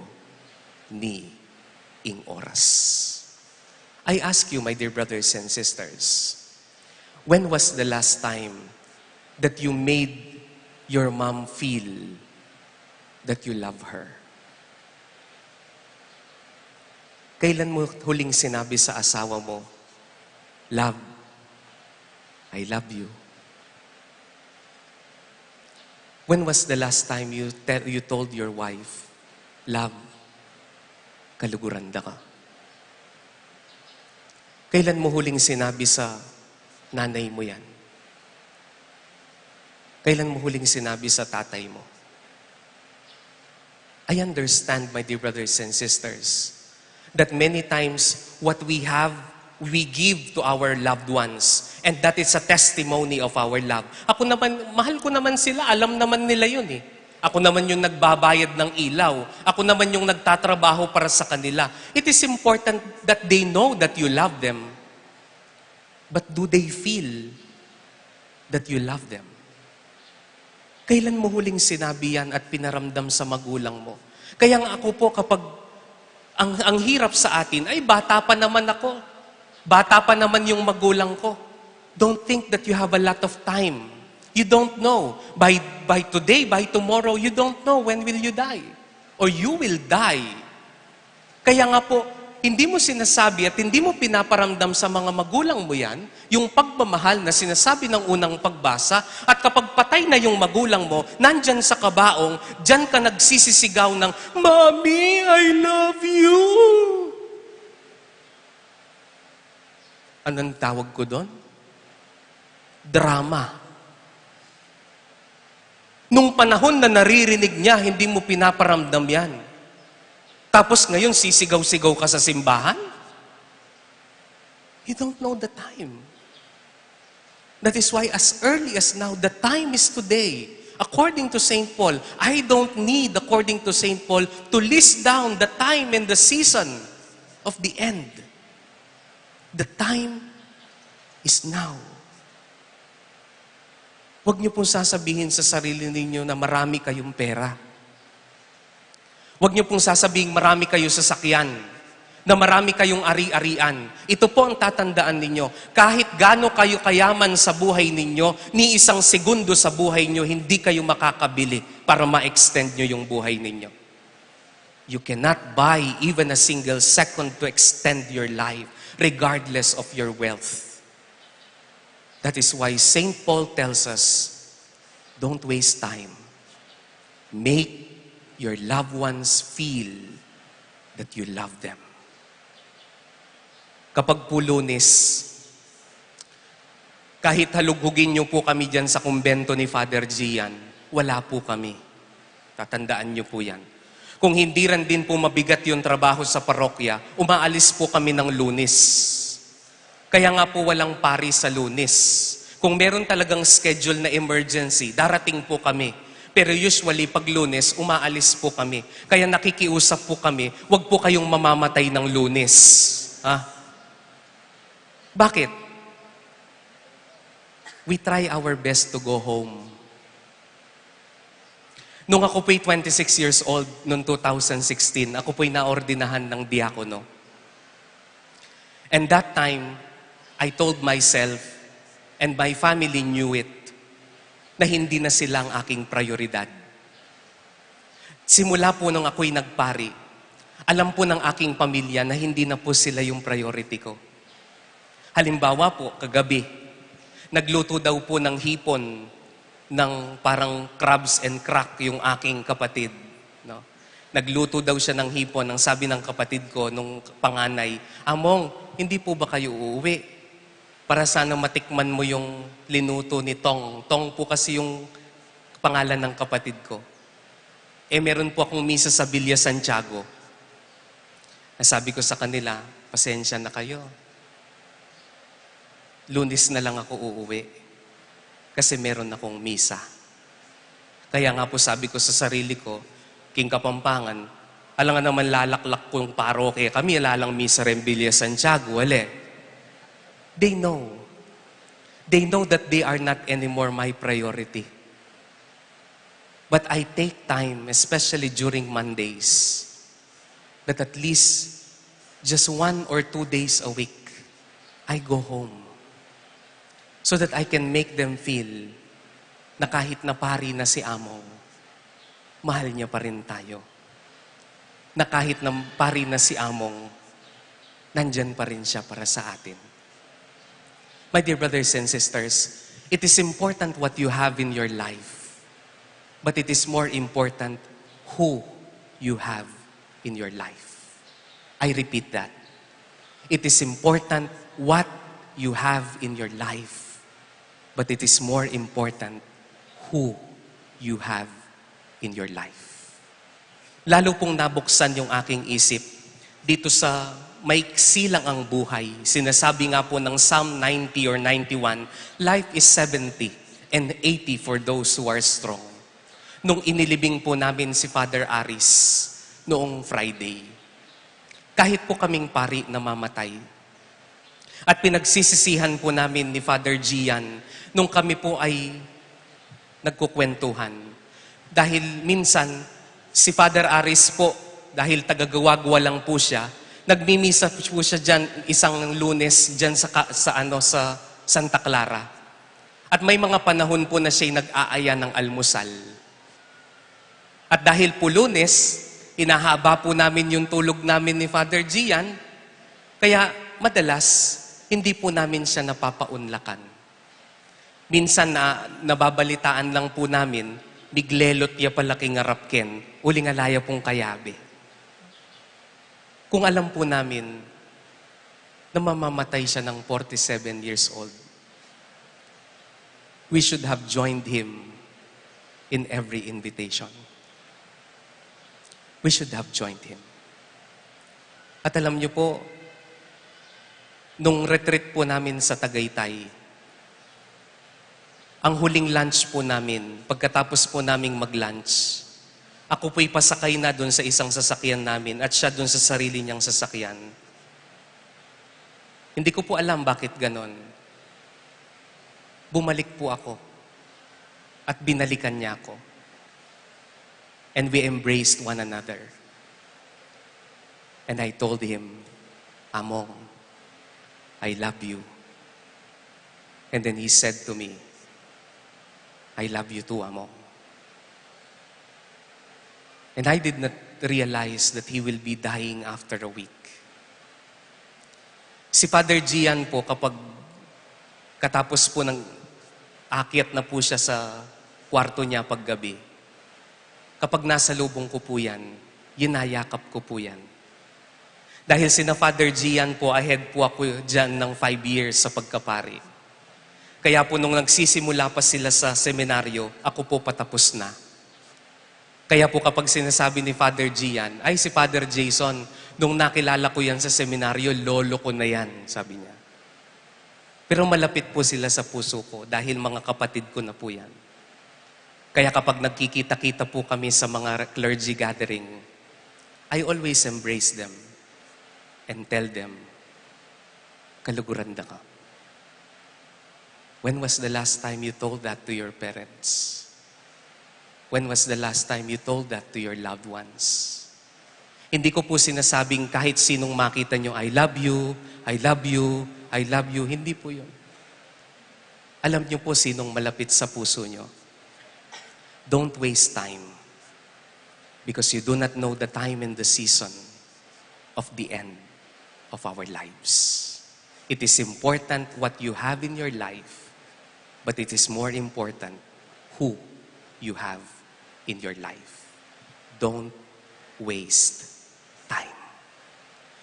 ni ing oras. I ask you, my dear brothers and sisters, when was the last time that you made your mom feel that you love her? Kailan mo huling sinabi sa asawa mo, love, I love you? When was the last time you told your wife, love, kaluguranda ka? Kailan mo huling sinabi sa nanay mo yan? Kailan mo huling sinabi sa tatay mo? I understand, my dear brothers and sisters, that many times what we have, we give to our loved ones. And that is a testimony of our love. Ako naman, mahal ko naman sila. Alam naman nila yun eh. Ako naman yung nagbabayad ng ilaw. Ako naman yung nagtatrabaho para sa kanila. It is important that they know that you love them. But do they feel that you love them? Kailan mo huling sinabi yan at pinaramdam sa magulang mo? Kaya nga ako po kapag ang hirap sa atin, ay bata pa naman ako. Bata pa naman yung magulang ko. Don't think that you have a lot of time. You don't know. By today, by tomorrow, you don't know when will you die. Or you will die. Kaya nga po, hindi mo sinasabi at hindi mo pinaparamdam sa mga magulang mo yan, yung pagmamahal na sinasabi ng unang pagbasa, at kapag patay na yung magulang mo, nandyan sa kabaong, dyan ka nagsisisigaw ng, Mommy, I love you! Anong tawag ko doon? Drama. Nung panahon na naririnig niya, hindi mo pinaparamdam yan. Tapos ngayon, sisigaw-sigaw ka sa simbahan? You don't know the time. That is why as early as now, the time is today. According to St. Paul, I don't need, according to St. Paul, to list down the time and the season of the end. The time is now. Huwag niyo pong sasabihin sa sarili ninyo na marami kayong pera. Huwag niyo pong sasabihin marami kayo sasakyan, na marami kayong ari-arian. Ito po ang tatandaan ninyo. Kahit gaano kayo kayaman sa buhay ninyo, ni isang segundo sa buhay niyo, hindi kayo makakabili para ma-extend niyo yung buhay ninyo. You cannot buy even a single second to extend your life, regardless of your wealth. That is why St. Paul tells us, don't waste time. Make your loved ones feel that you love them. Kapag po Lunes, kahit halughugin niyo po kami dyan sa kumbento ni Father Gian, wala po kami. Tatandaan niyo po yan. Kung hindi rin din po mabigat yung trabaho sa parokya, umaalis po kami ng Lunes. Kaya nga po walang pari sa Lunes. Kung meron talagang schedule na emergency, darating po kami. Pero usually, pag Lunes, umaalis po kami. Kaya nakikiusap po kami, huwag po kayong mamamatay ng Lunes. Ha? Bakit? We try our best to go home. Nung ako po'y 26 years old, noong 2016, ako po'y naordinahan ng diakono. And that time, I told myself, and my family knew it, na hindi na sila ang aking prioridad. Simula po nung ako'y nagpari, alam po ng aking pamilya na hindi na po sila yung priority ko. Halimbawa po, kagabi, nagluto daw po ng hipon ng parang crabs and crack yung aking kapatid. No? Nagluto daw siya ng hipon, ang sabi ng kapatid ko, nung panganay, Among, hindi po ba kayo uuwi? Para sana matikman mo yung linuto ni Tong. Tong po kasi yung pangalan ng kapatid ko. Meron po akong misa sa Villa Santiago. Nasabi ko sa kanila, pasensya na kayo. Lunes na lang ako uuwi. Kasi meron akong misa. Kaya nga po sabi ko sa sarili ko, King Kapampangan, alam nga naman lalaklak ko yung parokya. Kami lalang misa rin Villa Santiago. Wale. They know. They know that they are not anymore my priority. But I take time, especially during Mondays, that at least just 1 or 2 days a week, I go home. So that I can make them feel na kahit na pari na si Amo, mahal niya pa rin tayo. Na kahit na pari na si Among, nandyan pa rin siya para sa atin. My dear brothers and sisters, it is important what you have in your life, but it is more important who you have in your life. I repeat that. It is important what you have in your life, but it is more important who you have in your life. Lalo pong nabuksan yung aking isip dito sa maiksi lang ang buhay. Sinasabi nga po ng Psalm 90 or 91, life is 70 and 80 for those who are strong. Nung inilibing po namin si Father Aris noong Friday, kahit po kaming pari na mamatay, at pinagsisisihan po namin ni Father Gian nung kami po ay nagkukwentuhan. Dahil minsan, si Father Aris po, dahil tagagawa-gawa lang po siya, nagmimisa po siya dyan isang Lunes dyan sa Santa Clara. At may mga panahon po na siya'y nag-aaya ng almusal. At dahil po Lunes, hinahaba po namin yung tulog namin ni Father Gian, kaya madalas, hindi po namin siya napapaunlakan. Minsan na nababalitaan lang po namin, biglelot ya palaki ngarapken, uling alaya pong kayabe. Kung alam po namin na mamamatay siya ng 47 years old, we should have joined him in every invitation. We should have joined him. At alam niyo po, nung retreat po namin sa Tagaytay, ang huling lunch po namin, pagkatapos po naming mag-lunch, ako po'y pasakay na doon sa isang sasakyan namin at siya doon sa sarili niyang sasakyan. Hindi ko po alam bakit ganon. Bumalik po ako at binalikan niya ako. And we embraced one another. And I told him, Among, I love you. And then he said to me, I love you too, Among. And I did not realize that he will be dying after a week. Si Father Gian po, kapag katapos po ng akyat na po siya sa kwarto niya paggabi, kapag nasa lubong ko po yan, yinayakap ko po yan. Dahil sina Father Gian po, ahead po ako dyan ng 5 years sa pagkapari. Kaya po nung nagsisimula pa sila sa seminaryo, ako po patapos na. Kaya po kapag sinasabi ni Father Gian, ay si Father Jason, nung nakilala ko yan sa seminaryo, lolo ko na yan, sabi niya. Pero malapit po sila sa puso ko dahil mga kapatid ko na po yan. Kaya kapag nagkikita-kita po kami sa mga clergy gathering, I always embrace them and tell them, kaluguran na ka. When was the last time you told that to your parents? When was the last time you told that to your loved ones? Hindi ko po sinasabing kahit sinong makita nyo, I love you, I love you, I love you. Hindi po yun. Alam nyo po sinong malapit sa puso nyo. Don't waste time because you do not know the time and the season of the end of our lives. It is important what you have in your life, but it is more important who you have in your life. Don't waste time.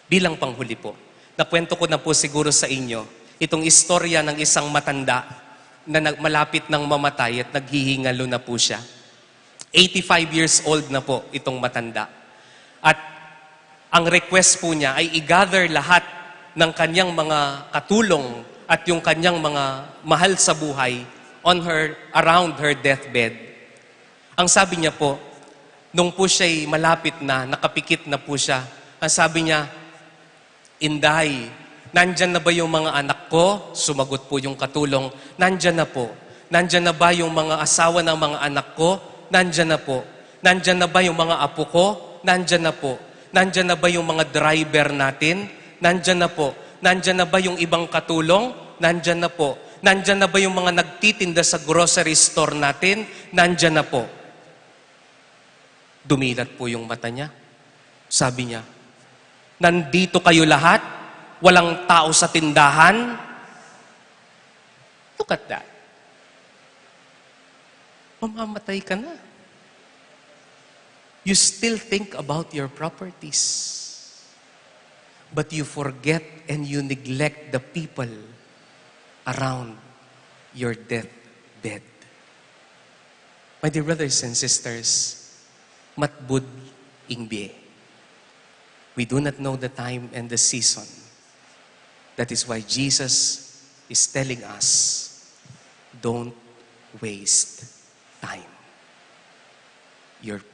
Bilang panghuli po, nakwento ko na po siguro sa inyo itong istorya ng isang matanda na malapit ng mamatay at naghihingalo na po siya. 85 years old na po itong matanda. At ang request po niya ay i-gather lahat ng kanyang mga katulong at yung kanyang mga mahal sa buhay around her deathbed. Ang sabi niya po, nung po siya'y malapit na, nakapikit na po siya, ang sabi niya, Inday, nandyan na ba yung mga anak ko? Sumagot po yung katulong, nandyan na po. Nandyan na ba yung mga asawa ng mga anak ko? Nandyan na po. Nandyan na ba yung mga apo ko? Nandyan na po. Nandyan na ba yung mga driver natin? Nandyan na po. Nandyan na ba yung ibang katulong? Nandyan na po. Nandyan na ba yung mga nagtitinda sa grocery store natin? Nandyan na po. Dumilat po yung mata niya. Sabi niya, nandito kayo lahat? Walang tao sa tindahan? Look at that. Mamamatay ka na. You still think about your properties. But you forget and you neglect the people around your deathbed. My dear brothers and sisters, matbud ingbie. We do not know the time and the season. That is why Jesus is telling us, don't waste time.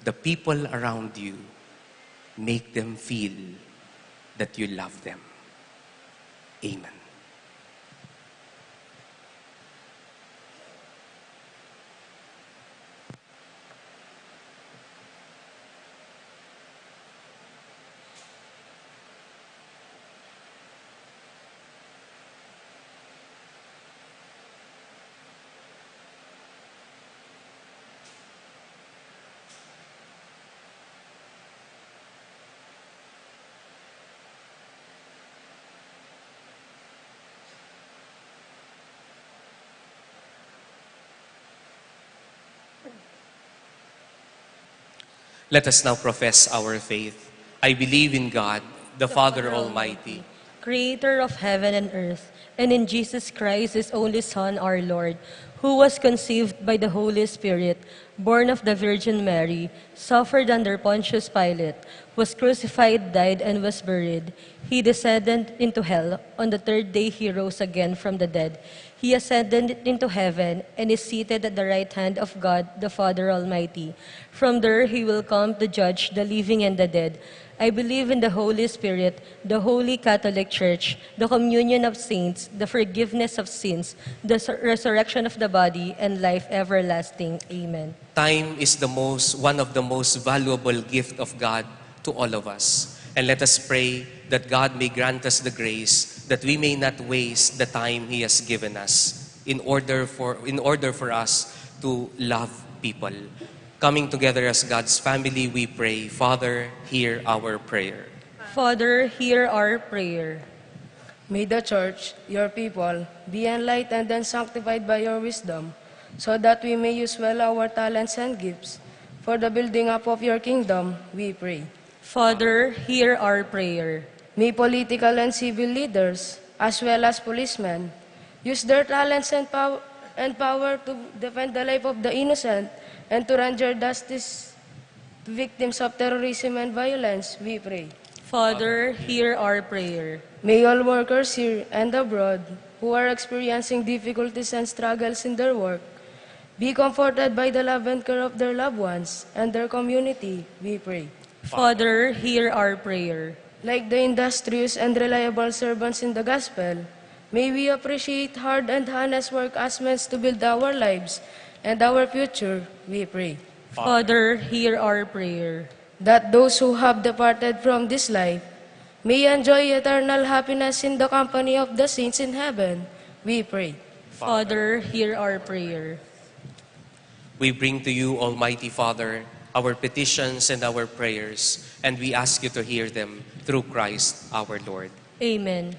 The people around you, make them feel that you love them. Amen. Let us now profess our faith. I believe in God, the Father Almighty, Creator of heaven and earth, and in Jesus Christ, His only Son, our Lord, who was conceived by the Holy Spirit, born of the Virgin Mary, suffered under Pontius Pilate, was crucified, died, and was buried. He descended into hell. On the third day he rose again from the dead. He ascended into heaven and is seated at the right hand of God, the Father Almighty. From there he will come to judge the living and the dead. I believe in the Holy Spirit, the Holy Catholic Church, the communion of saints, the forgiveness of sins, the resurrection of the body, and life everlasting. Amen. time is one of the most valuable gift of God to all of us. And let us pray that God may grant us the grace that we may not waste the time He has given us in order for us to love people. Coming together as God's family, we pray, Father, hear our prayer. Father, hear our prayer. May the Church, your people, be enlightened and sanctified by your wisdom, so that we may use well our talents and gifts. For the building up of your kingdom, we pray. Father, hear our prayer. May political and civil leaders, as well as policemen, use their talents and power to defend the life of the innocent and to render justice to victims of terrorism and violence, we pray. Father, hear our prayer. May all workers here and abroad who are experiencing difficulties and struggles in their work be comforted by the love and care of their loved ones and their community, we pray. Father, hear our prayer. Like the industrious and reliable servants in the gospel, may we appreciate hard and honest work as means to build our lives and our future, we pray. Father, hear our prayer. That those who have departed from this life may enjoy eternal happiness in the company of the saints in heaven, we pray. Father, hear our prayer. We bring to you, Almighty Father, our petitions and our prayers, and we ask you to hear them through Christ our Lord. Amen.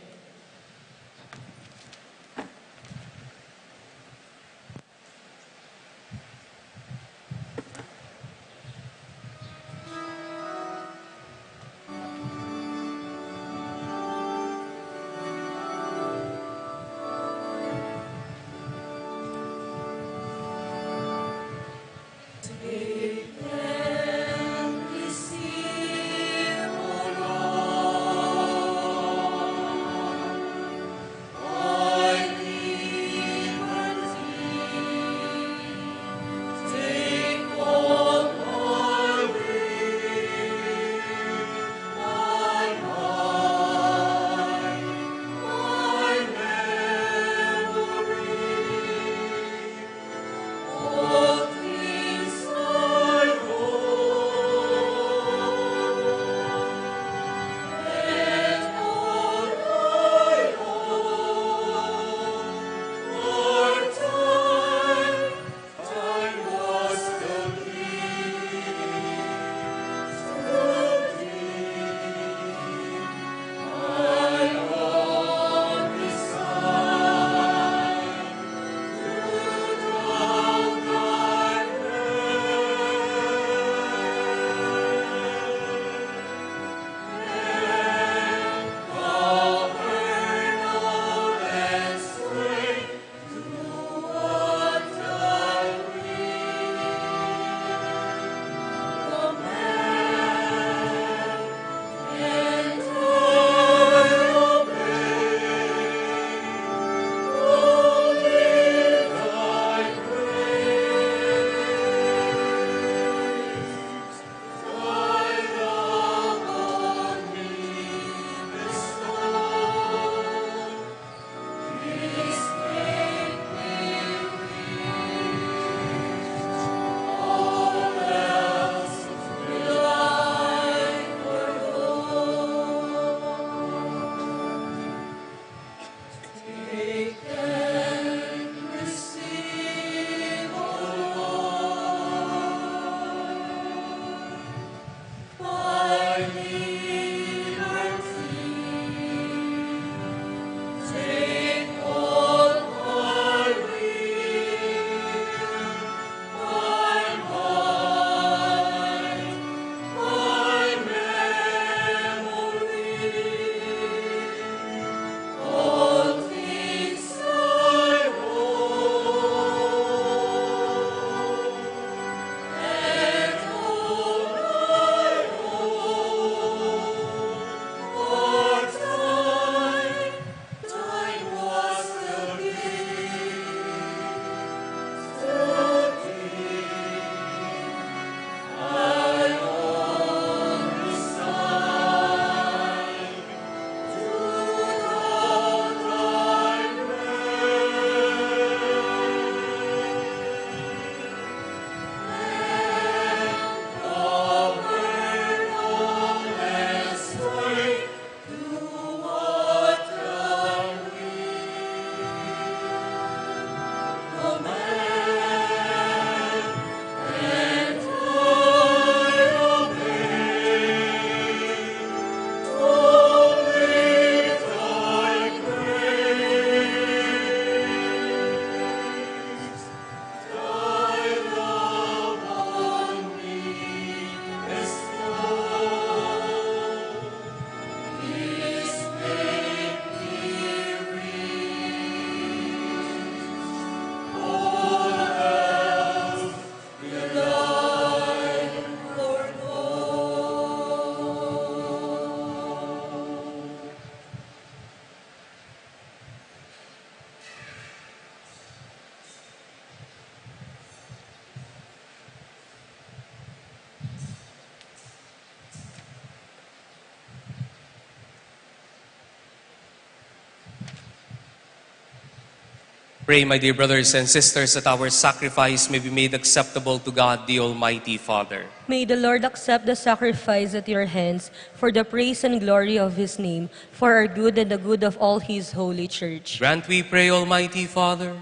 Pray, my dear brothers and sisters, that our sacrifice may be made acceptable to God, the Almighty Father. May the Lord accept the sacrifice at your hands for the praise and glory of his name, for our good and the good of all his holy church. Grant, we pray, Almighty Father,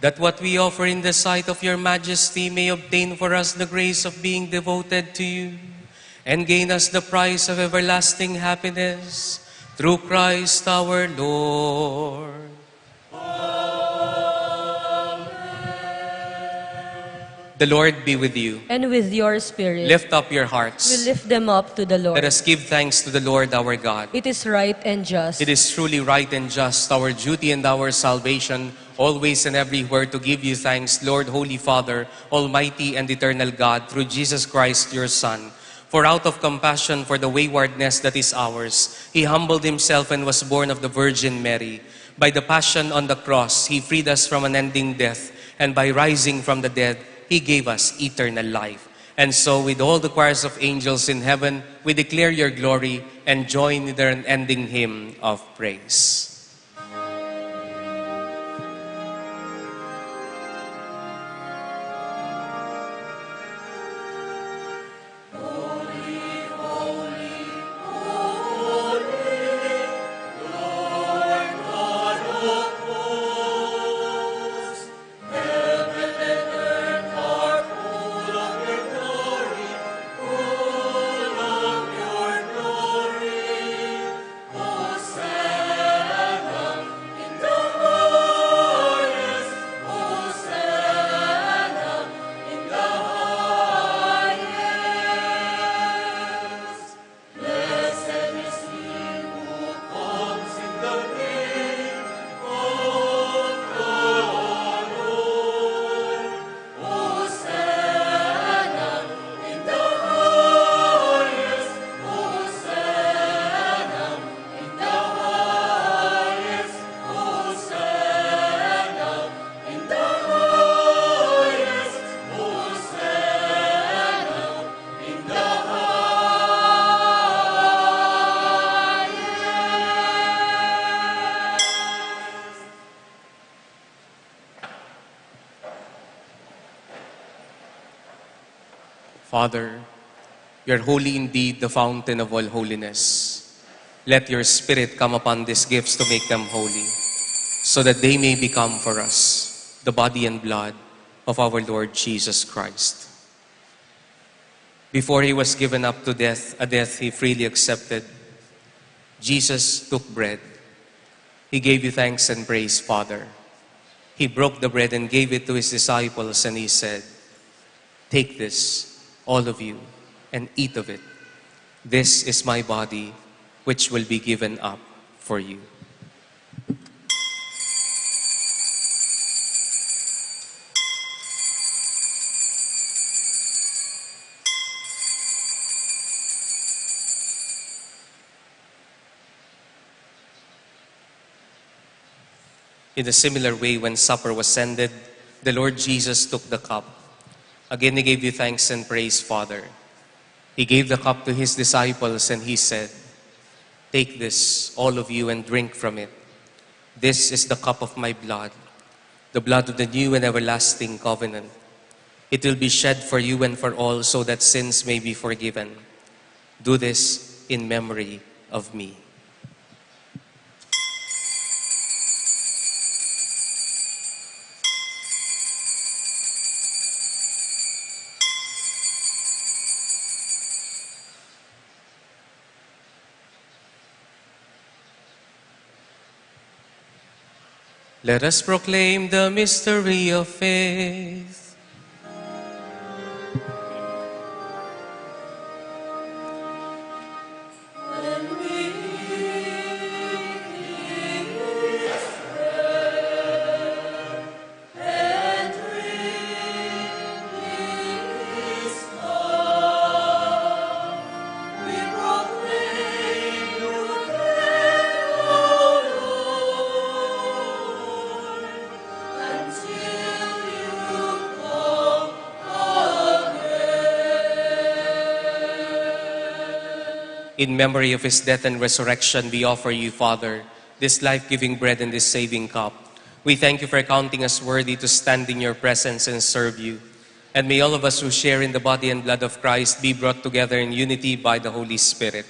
that what we offer in the sight of your majesty may obtain for us the grace of being devoted to you, and gain us the prize of everlasting happiness, through Christ our Lord. The Lord be with you. And with your spirit. Lift up your We hearts. lift them up to the Lord. Let us give thanks to the Lord our God. It is right and just. It is truly right and just, our duty and our salvation, always and everywhere to give you thanks, Lord, Holy Father, Almighty and eternal God, through Jesus Christ, your Son. For out of compassion for the waywardness that is ours, He humbled Himself and was born of the Virgin Mary. By the passion on the cross, He freed us from unending death, and by rising from the dead, He gave us eternal life. And so with all the choirs of angels in heaven, we declare your glory and join in their unending hymn of praise. Father, you're holy indeed, the fountain of all holiness. Let your Spirit come upon these gifts to make them holy, so that they may become for us the body and blood of our Lord Jesus Christ. Before he was given up to death, a death he freely accepted, Jesus took bread. He gave you thanks and praise, Father. He broke the bread and gave it to his disciples, and he said, "Take this, all of you, and eat of it. This is my body, which will be given up for you." In a similar way, when supper was ended, the Lord Jesus took the cup. Again, he gave you thanks and praise, Father. He gave the cup to his disciples, and he said, "Take this, all of you, and drink from it. This is the cup of my blood, the blood of the new and everlasting covenant. It will be shed for you and for all, so that sins may be forgiven. Do this in memory of me." Let us proclaim the mystery of faith. In memory of his death and resurrection, we offer you, Father, this life-giving bread and this saving cup. We thank you for counting us worthy to stand in your presence and serve you. And may all of us who share in the body and blood of Christ be brought together in unity by the Holy Spirit.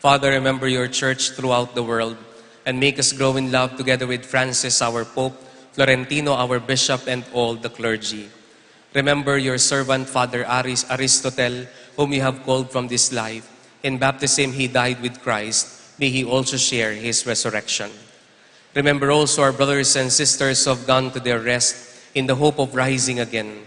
Father, remember your church throughout the world and make us grow in love together with Francis, our Pope, Florentino, our Bishop, and all the clergy. Remember your servant, Father Aristotle, whom you have called from this life. In baptism, he died with Christ. May he also share his resurrection. Remember also our brothers and sisters who have gone to their rest in the hope of rising again.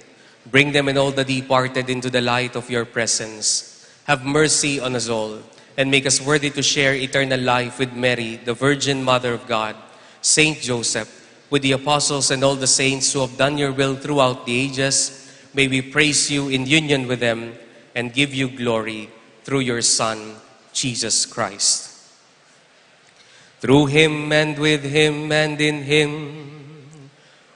Bring them and all the departed into the light of your presence. Have mercy on us all, and make us worthy to share eternal life with Mary, the Virgin Mother of God, Saint Joseph, with the apostles and all the saints who have done your will throughout the ages. May we praise you in union with them and give you glory through your Son, Jesus Christ. Through him and with him and in him,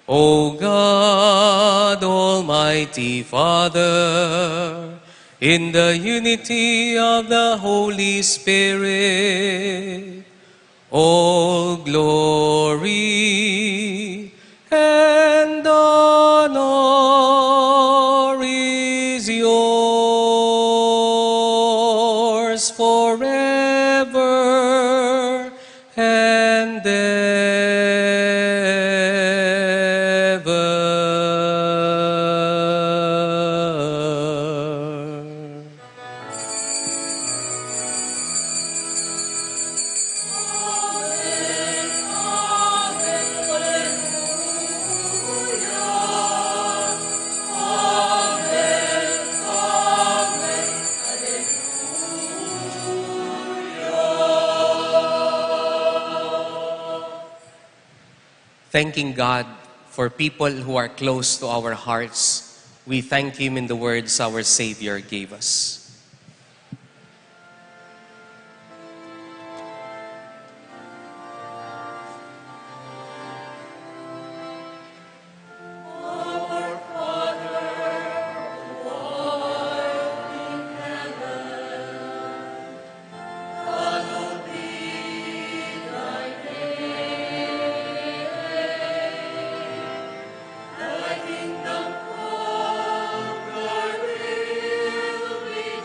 O God, Almighty Father, in the unity of the Holy Spirit, all glory and honor is yours forever and ever. Thanking God for people who are close to our hearts, we thank him in the words our Savior gave us. Thy kingdom come, thy will be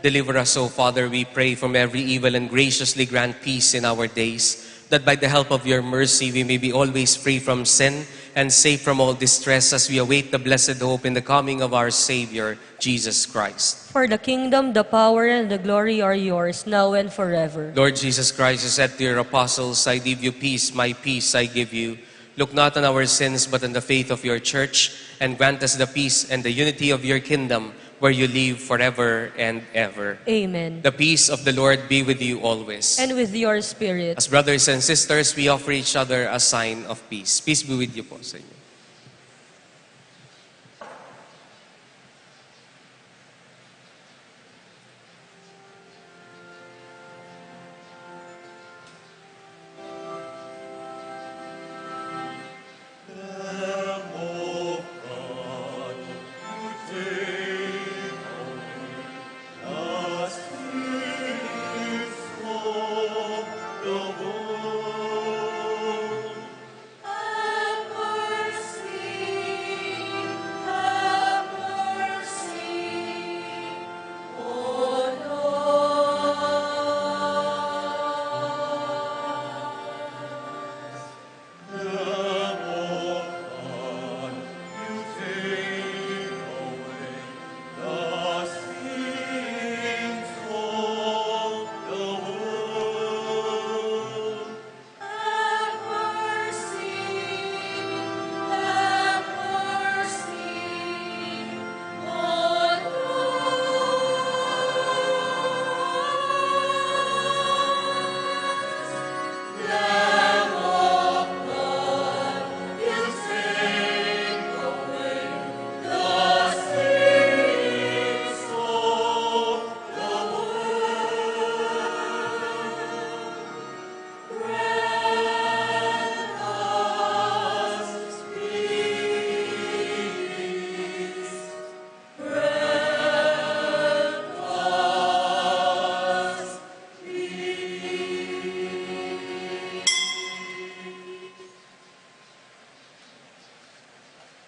Deliver us, O Father, we pray, from every evil, and graciously grant peace in our days, that by the help of your mercy we may be always free from sin and safe from all distress as we await the blessed hope in the coming of our Savior, Jesus Christ. For the kingdom, the power, and the glory are yours, now and forever. Lord Jesus Christ, you said to your apostles, I leave you peace, my peace I give you. Look not on our sins, but on the faith of your church, and grant us the peace and the unity of your kingdom, where you live forever and ever. Amen. The peace of the Lord be with you always. And with your spirit. As brothers and sisters, we offer each other a sign of peace. Peace be with you po sa inyo.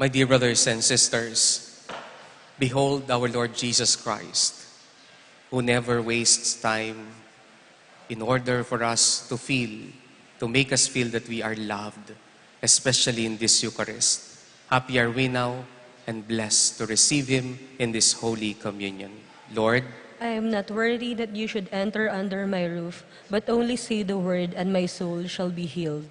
My dear brothers and sisters, behold our Lord Jesus Christ, who never wastes time in order for us to make us feel that we are loved, especially in this Eucharist. Happy are we now and blessed to receive Him in this Holy Communion. Lord, I am not worthy that you should enter under my roof, but only say the word, and my soul shall be healed.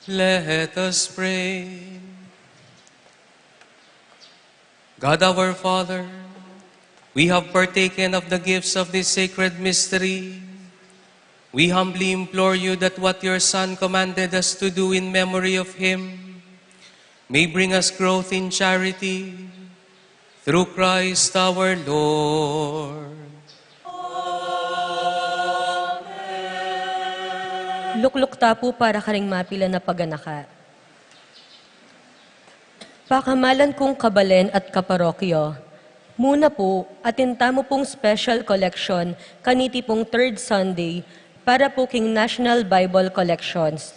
Let us pray. God our Father, we have partaken of the gifts of this sacred mystery. We humbly implore you that what your Son commanded us to do in memory of him may bring us growth in charity through Christ our Lord. Luklukta po para karing mapila na paganaka. Pakamalan kong kabalen at kaparokyo, muna po atinta mo pong special collection kaniti pong third Sunday para po king National Bible Collections.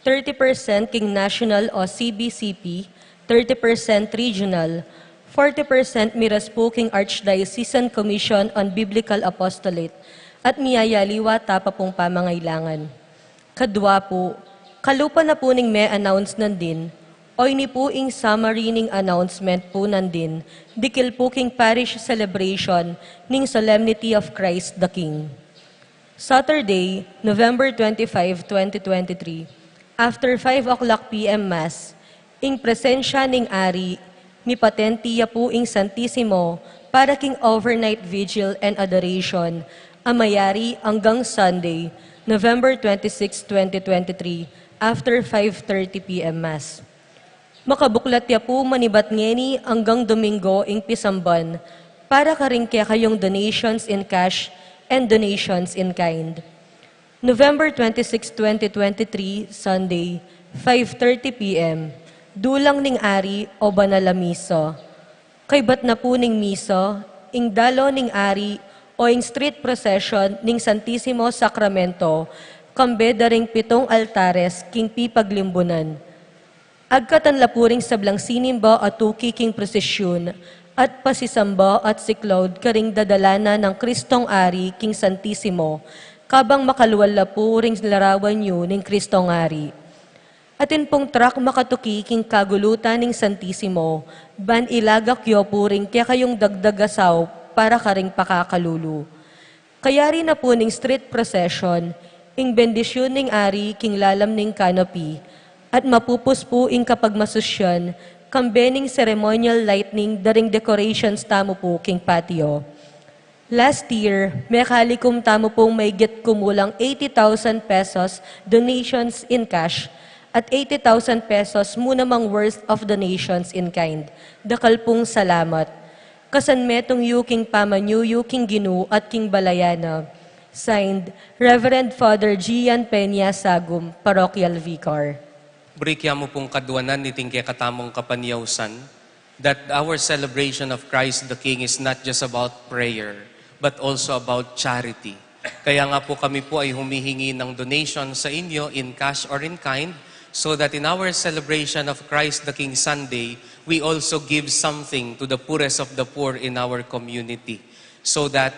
30% king National o CBCP, 30% Regional, 40% miras po king Archdiocesan Commission on Biblical Apostolate at miyayaliwa tapa pong pamangailangan. Kadwa po, kalupa na po ning may announce nandin, oy ni po ing summary ning announcement po nandin, dikil po king parish celebration ning Solemnity of Christ the King. Saturday, November 25, 2023, after 5 o'clock p.m. Mass, ing presensya ning Ari, ni patentiya po ing Santissimo para king overnight vigil and adoration, amayari hanggang Sunday, November 26, 2023, after 5:30 p.m. Mass. Makabuklat ya po manibat ngeni hanggang Domingo ing Pisamban para karing kaya kayong donations in cash and donations in kind. November 26, 2023, Sunday, 5:30 p.m., dulang ning Ari o Banala Miso. Kay bat na po ning Miso, ing dalo ning Ari o ing street procession ning Santissimo Sacramento, kambe daring 7 altares king pipaglimbunan. Agkatan lapuring sablang sinimba at tuki king prosesyon, at pasisamba at siklod karing dadalana ng Kristong Ari king Santissimo, kabang makaluwal lapuring larawan nyo ning Kristong Ari. Atin pong trak makatuki king kagulutan ning Santissimo, ban ilagak yo puring kaya kayong dagdagasaw para karing pakakalulu. Kaya rin na po ning street procession, ing bendisyon ning Ari king lalam ning canopy, at mapupus po ing kapag masusyan, kambening ceremonial lightning daring decorations tamo po king patio. Last year, may kalikum tamo pong may get kumulang 80,000 pesos donations in cash at 80,000 pesos munamang worth of donations in kind. Dakal pong salamat. Kasan metong yuking pamanyu, yuking ginu at king balayana. Signed, Reverend Father Gian Peña Sagum, Parochial Vicar. Brikya mo pong kadwanan ni tingke katamong kapanyawsan that our celebration of Christ the King is not just about prayer, but also about charity. Kaya nga po kami po ay humihingi ng donation sa inyo in cash or in kind, so that in our celebration of Christ the King Sunday, we also give something to the poorest of the poor in our community, so that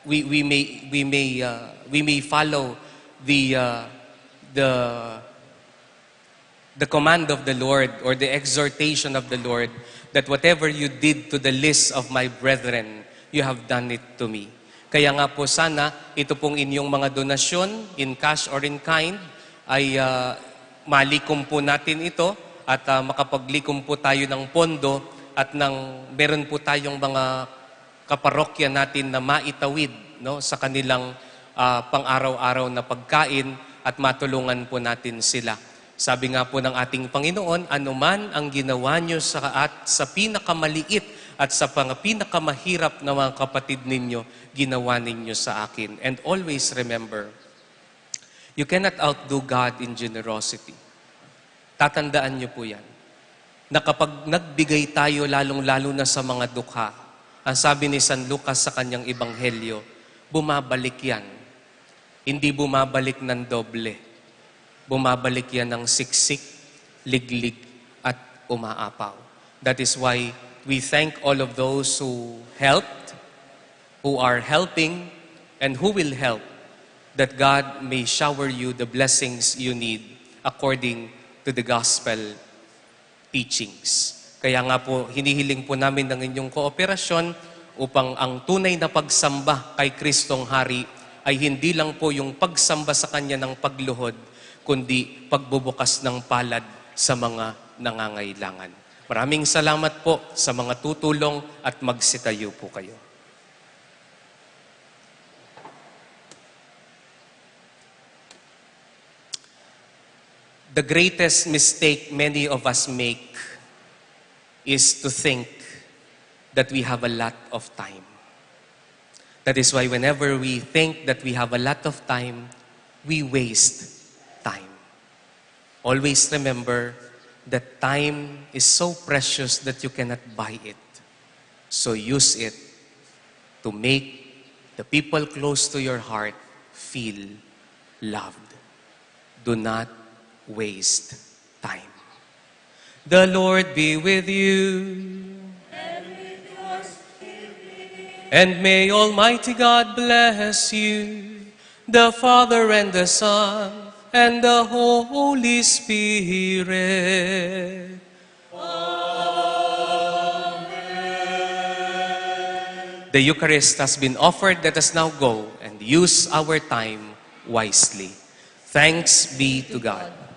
we may follow the command of the Lord or the exhortation of the Lord that whatever you did to the least of my brethren, you have done it to me. Kaya nga po sana ito pong inyong mga donasyon in cash or in kind ay malikom po natin ito at makapaglikom po tayo ng pondo at meron po tayong mga kaparokya natin na maitawid, no, sa kanilang pang-araw-araw na pagkain at matulungan po natin sila. Sabi nga po ng ating Panginoon, anuman ang ginawa nyo sa pinakamaliit at sa pinakamahirap na mga kapatid ninyo, ginawa ninyo sa akin. And always remember, you cannot outdo God in generosity. Tatandaan niyo po yan. Na kapag nagbigay tayo lalong-lalo na sa mga dukha, ang sabi ni San Lucas sa kanyang ebanghelyo, bumabalik yan. Hindi bumabalik ng doble. Bumabalik yan ng siksik, liglig, at umaapaw. That is why we thank all of those who helped, who are helping, and who will help that God may shower you the blessings you need according to the gospel teachings. Kaya nga po, hinihiling po namin ng inyong kooperasyon upang ang tunay na pagsamba kay Kristong Hari ay hindi lang po yung pagsamba sa Kanya ng pagluhod, kundi pagbubukas ng palad sa mga nangangailangan. Maraming salamat po sa mga tutulong at magsitayo po kayo. The greatest mistake many of us make is to think that we have a lot of time. That is why whenever we think that we have a lot of time, we waste time. Always remember that time is so precious that you cannot buy it. So use it to make the people close to your heart feel loved. Do not waste time. The Lord be with you. And may Almighty God bless you, the Father and the Son, and the Holy Spirit. Amen. The Eucharist has been offered. Let us now go and use our time wisely. Thanks be to God.